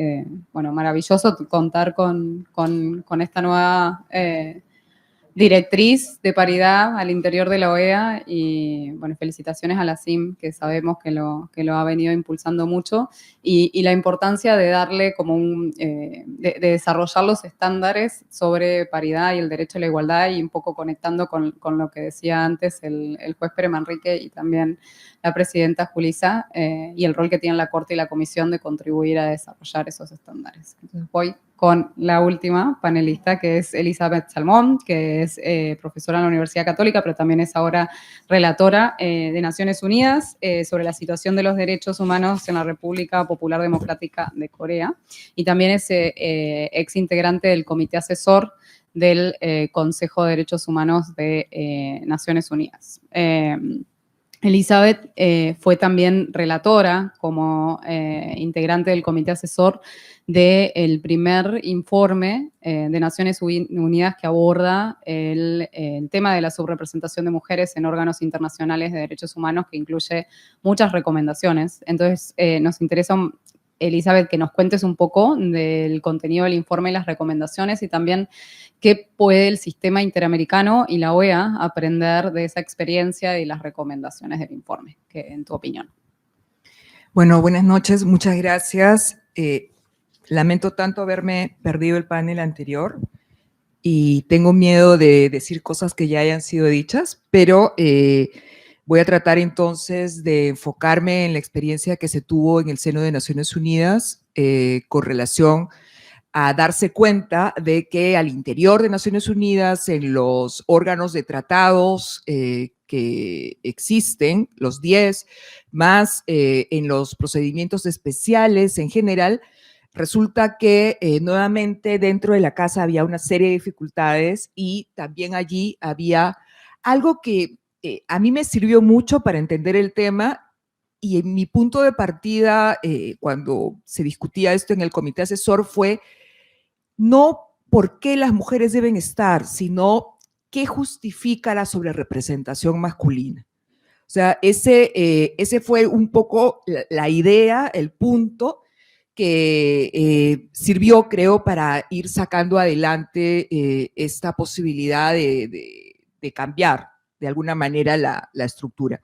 bueno, maravilloso contar con esta nueva directriz de paridad al interior de la OEA, y bueno, felicitaciones a la CIM, que sabemos que lo ha venido impulsando mucho, y la importancia de darle como de desarrollar los estándares sobre paridad y el derecho a la igualdad, y un poco conectando con lo que decía antes el juez Pere Manrique y también la presidenta Julissa, y el rol que tiene la Corte y la Comisión de contribuir a desarrollar esos estándares. Entonces voy con la última panelista, que es Elizabeth Salmón, que es profesora en la Universidad Católica, pero también es ahora relatora de Naciones Unidas sobre la situación de los derechos humanos en la República Popular Democrática de Corea, y también es ex integrante del Comité Asesor del Consejo de Derechos Humanos de Naciones Unidas. Elizabeth fue también relatora como integrante del comité asesor del primer informe de Naciones Unidas que aborda el tema de la subrepresentación de mujeres en órganos internacionales de derechos humanos, que incluye muchas recomendaciones. Entonces, nos interesa, Elizabeth, que nos cuentes un poco del contenido del informe y las recomendaciones, y también qué puede el sistema interamericano y la OEA aprender de esa experiencia y las recomendaciones del informe, que, en tu opinión. Bueno, buenas noches, muchas gracias. Lamento tanto haberme perdido el panel anterior y tengo miedo de decir cosas que ya hayan sido dichas, pero voy a tratar entonces de enfocarme en la experiencia que se tuvo en el seno de Naciones Unidas con relación a darse cuenta de que al interior de Naciones Unidas, en los órganos de tratados que existen, los 10, más en los procedimientos especiales en general, resulta que nuevamente dentro de la casa había una serie de dificultades, y también allí había algo que a mí me sirvió mucho para entender el tema. Y en mi punto de partida, cuando se discutía esto en el comité asesor, fue no por qué las mujeres deben estar, sino qué justifica la sobrerepresentación masculina. O sea, ese fue un poco la idea, el punto que sirvió, creo, para ir sacando adelante esta posibilidad de cambiar de alguna manera la estructura.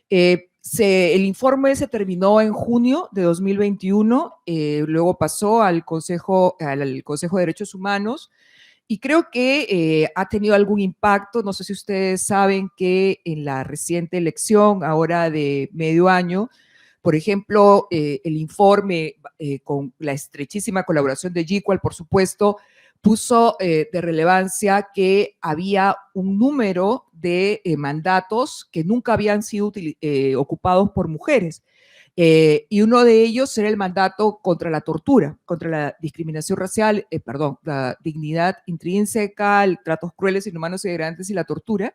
El informe se terminó en junio de 2021, luego pasó al Consejo de Derechos Humanos, y creo que ha tenido algún impacto. No sé si ustedes saben que en la reciente elección, ahora de medio año, por ejemplo, el informe, con la estrechísima colaboración de GEQUAL, por supuesto, puso de relevancia que había un número de mandatos que nunca habían sido ocupados por mujeres. Y uno de ellos era el mandato contra la tortura, contra la discriminación racial, la dignidad intrínseca, el tratos crueles, inhumanos y degradantes y la tortura.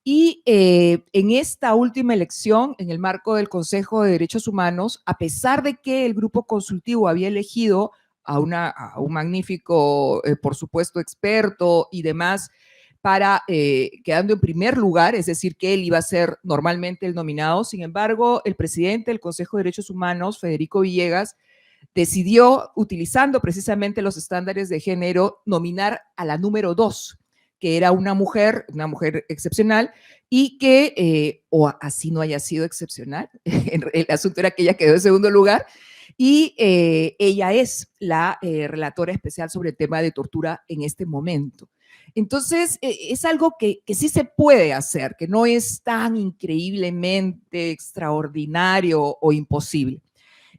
Y en esta última elección, en el marco del Consejo de Derechos Humanos, a pesar de que el grupo consultivo había elegido a un magnífico, por supuesto, experto y demás, quedando en primer lugar, es decir, que él iba a ser normalmente el nominado. Sin embargo, el presidente del Consejo de Derechos Humanos, Federico Villegas, decidió, utilizando precisamente los estándares de género, nominar a la número 2, que era una mujer excepcional, y que, o así no haya sido excepcional, el asunto era que ella quedó en segundo lugar, y ella es la relatora especial sobre el tema de tortura en este momento. Entonces, es algo que sí se puede hacer, que no es tan increíblemente extraordinario o imposible.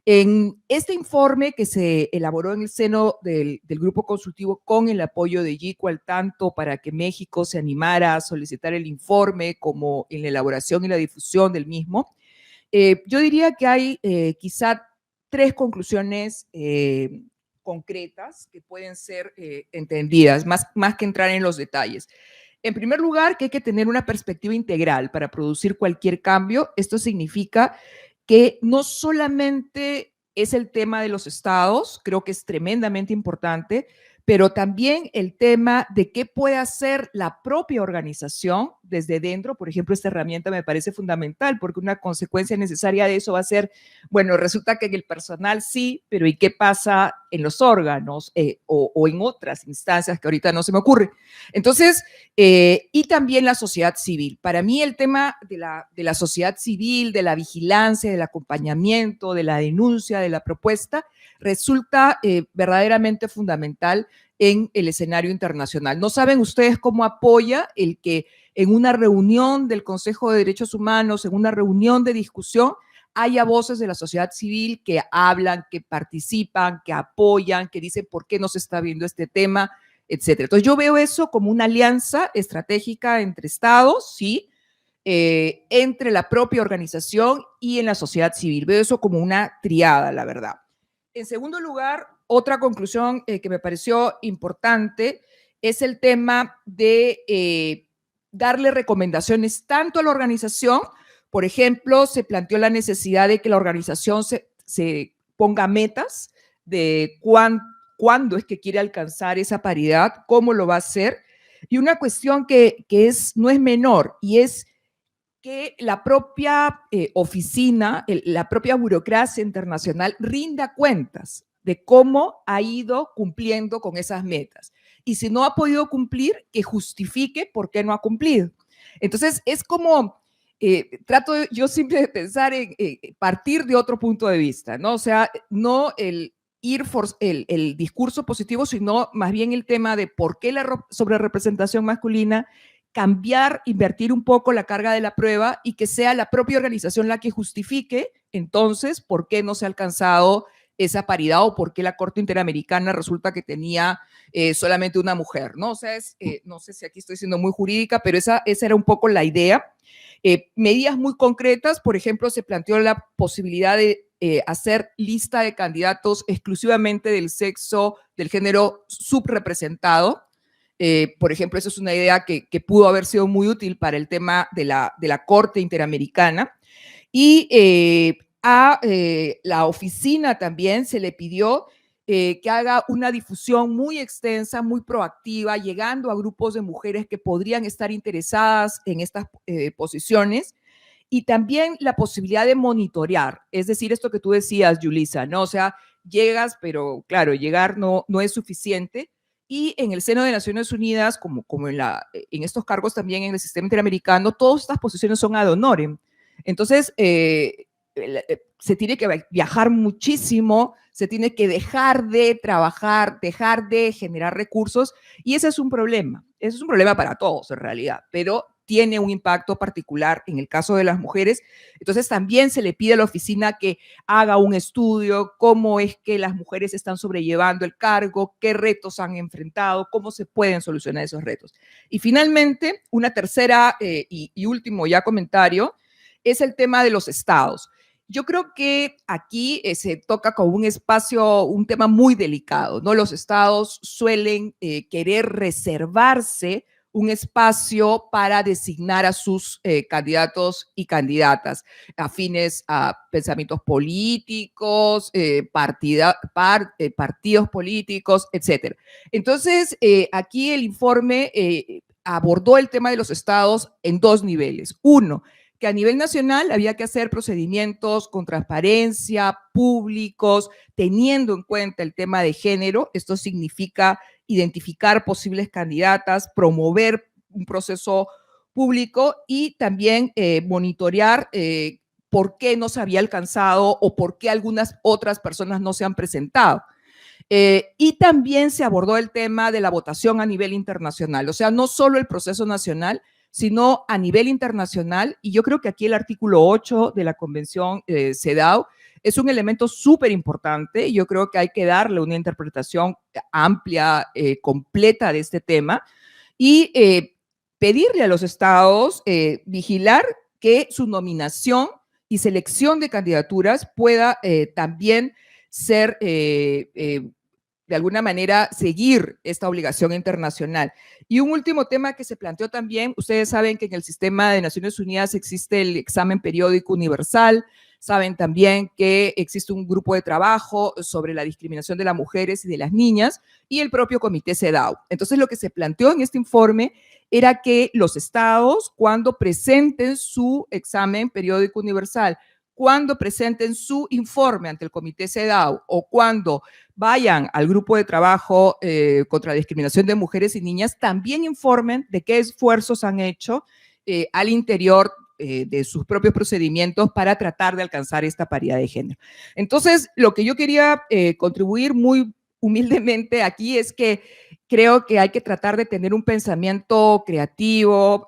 En este informe que se elaboró en el seno del grupo consultivo con el apoyo de GICO, tanto para que México se animara a solicitar el informe como en la elaboración y la difusión del mismo, yo diría que hay quizá 3 conclusiones concretas que pueden ser entendidas, más que entrar en los detalles. En primer lugar, que hay que tener una perspectiva integral para producir cualquier cambio. Esto significa que no solamente es el tema de los estados, creo que es tremendamente importante, pero también el tema de qué puede hacer la propia organización desde dentro. Por ejemplo, esta herramienta me parece fundamental porque una consecuencia necesaria de eso va a ser, bueno, resulta que en el personal sí, pero ¿y qué pasa en los órganos o en otras instancias que ahorita no se me ocurre? Entonces, y también la sociedad civil. Para mí el tema de la sociedad civil, de la vigilancia, del acompañamiento, de la denuncia, de la propuesta, resulta verdaderamente fundamental en el escenario internacional. No saben ustedes cómo apoya el que en una reunión del Consejo de Derechos Humanos, en una reunión de discusión, haya voces de la sociedad civil que hablan, que participan, que apoyan, que dicen por qué no se está viendo este tema, etcétera. Entonces yo veo eso como una alianza estratégica entre estados, ¿sí? Entre la propia organización y en la sociedad civil. Veo eso como una triada, la verdad. En segundo lugar, otra conclusión que me pareció importante es el tema de darle recomendaciones tanto a la organización. Por ejemplo, se planteó la necesidad de que la organización se ponga metas de cuándo es que quiere alcanzar esa paridad, cómo lo va a hacer. Y una cuestión que no es menor, y es que la propia oficina, la propia burocracia internacional rinda cuentas de cómo ha ido cumpliendo con esas metas. Y si no ha podido cumplir, que justifique por qué no ha cumplido. Entonces, es como, trato yo siempre de pensar en partir de otro punto de vista, ¿no? O sea, no el discurso positivo, sino más bien el tema de por qué la sobrerepresentación masculina, cambiar, invertir un poco la carga de la prueba y que sea la propia organización la que justifique entonces por qué no se ha alcanzado esa paridad o por qué la Corte Interamericana resulta que tenía solamente una mujer, ¿no? O sea, no sé si aquí estoy siendo muy jurídica, pero esa era un poco la idea. Medidas muy concretas, por ejemplo, se planteó la posibilidad de hacer lista de candidatos exclusivamente del sexo, del género subrepresentado. Por ejemplo, eso es una idea que pudo haber sido muy útil para el tema de la Corte Interamericana. Y a la oficina también se le pidió que haga una difusión muy extensa, muy proactiva, llegando a grupos de mujeres que podrían estar interesadas en estas posiciones. Y también la posibilidad de monitorear, es decir, esto que tú decías, Yulisa, ¿no? O sea, llegas, pero claro, llegar no es suficiente. Y en el seno de Naciones Unidas, como en estos cargos también en el sistema interamericano, todas estas posiciones son ad honorem. Entonces, se tiene que viajar muchísimo, se tiene que dejar de trabajar, dejar de generar recursos, y ese es un problema. Ese es un problema para todos, en realidad, pero tiene un impacto particular en el caso de las mujeres. Entonces también se le pide a la oficina que haga un estudio, cómo es que las mujeres están sobrellevando el cargo, qué retos han enfrentado, cómo se pueden solucionar esos retos. Y finalmente, una tercera y último ya comentario, es el tema de los estados. Yo creo que aquí se toca con un tema muy delicado, ¿no? Los estados suelen querer reservarse un espacio para designar a sus candidatos y candidatas afines a pensamientos políticos, partidos políticos, etc. Entonces, aquí el informe abordó el tema de los estados en 2 niveles. Uno, que a nivel nacional había que hacer procedimientos con transparencia, públicos, teniendo en cuenta el tema de género. Esto significa identificar posibles candidatas, promover un proceso público y también monitorear por qué no se había alcanzado o por qué algunas otras personas no se han presentado. Y también se abordó el tema de la votación a nivel internacional, o sea, no solo el proceso nacional, sino a nivel internacional. Y yo creo que aquí el artículo 8 de la Convención CEDAW es un elemento súper importante. Yo creo que hay que darle una interpretación amplia, completa de este tema y pedirle a los estados vigilar que su nominación y selección de candidaturas pueda también ser de alguna manera seguir esta obligación internacional. Y un último tema que se planteó también, ustedes saben que en el sistema de Naciones Unidas existe el examen periódico universal, saben también que existe un grupo de trabajo sobre la discriminación de las mujeres y de las niñas y el propio comité CEDAW. Entonces lo que se planteó en este informe era que los estados, cuando presenten su examen periódico universal, cuando presenten su informe ante el comité CEDAW o cuando vayan al grupo de trabajo contra la discriminación de mujeres y niñas, también informen de qué esfuerzos han hecho al interior de sus propios procedimientos para tratar de alcanzar esta paridad de género. Entonces, lo que yo quería contribuir muy humildemente aquí es que creo que hay que tratar de tener un pensamiento creativo,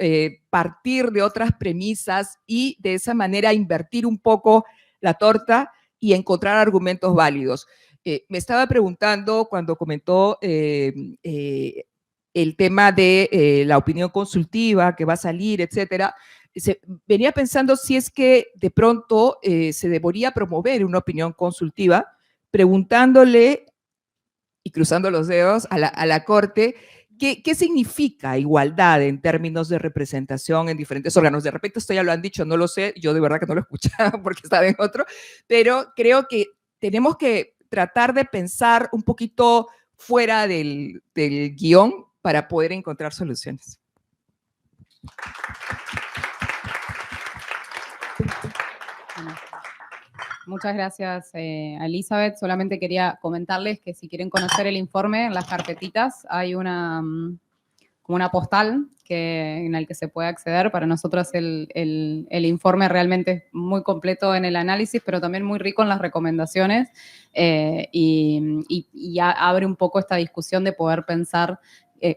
partir de otras premisas y de esa manera invertir un poco la torta y encontrar argumentos válidos. Me estaba preguntando cuando comentó el tema de la opinión consultiva que va a salir, etcétera. Venía pensando si es que de pronto se debería promover una opinión consultiva preguntándole y cruzando los dedos a la Corte, ¿qué significa igualdad en términos de representación en diferentes órganos? De repente esto ya lo han dicho, no lo sé, yo de verdad que no lo escuchaba porque estaba en otro, pero creo que tenemos que tratar de pensar un poquito fuera del guión para poder encontrar soluciones. Muchas gracias, a Elizabeth. Solamente quería comentarles que si quieren conocer el informe, en las carpetitas hay como una postal en el que se puede acceder. Para nosotros el informe realmente es muy completo en el análisis, pero también muy rico en las recomendaciones y abre un poco esta discusión de poder pensar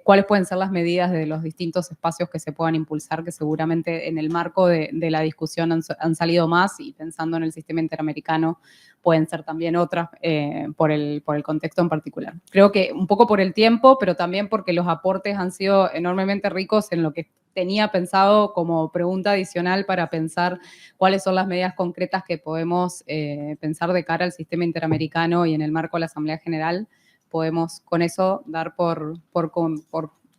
cuáles pueden ser las medidas de los distintos espacios que se puedan impulsar, que seguramente en el marco de la discusión han salido más, y pensando en el sistema interamericano pueden ser también otras por el contexto en particular. Creo que un poco por el tiempo, pero también porque los aportes han sido enormemente ricos en lo que tenía pensado como pregunta adicional para pensar cuáles son las medidas concretas que podemos pensar de cara al sistema interamericano y en el marco de la Asamblea General. Podemos con eso dar por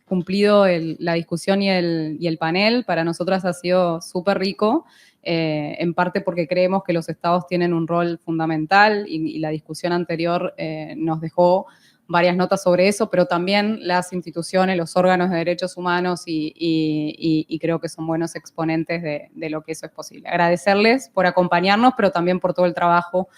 cumplido la discusión y el panel. Para nosotras ha sido súper rico, en parte porque creemos que los estados tienen un rol fundamental y la discusión anterior nos dejó varias notas sobre eso, pero también las instituciones, los órganos de derechos humanos y creo que son buenos exponentes de lo que eso es posible. Agradecerles por acompañarnos, pero también por todo el trabajo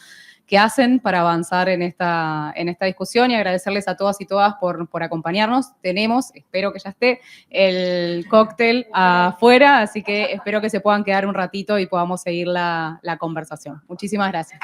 que hacen para avanzar en esta discusión, y agradecerles a todas y todas por acompañarnos. Tenemos, espero que ya esté, el cóctel afuera, así que espero que se puedan quedar un ratito y podamos seguir la conversación. Muchísimas gracias.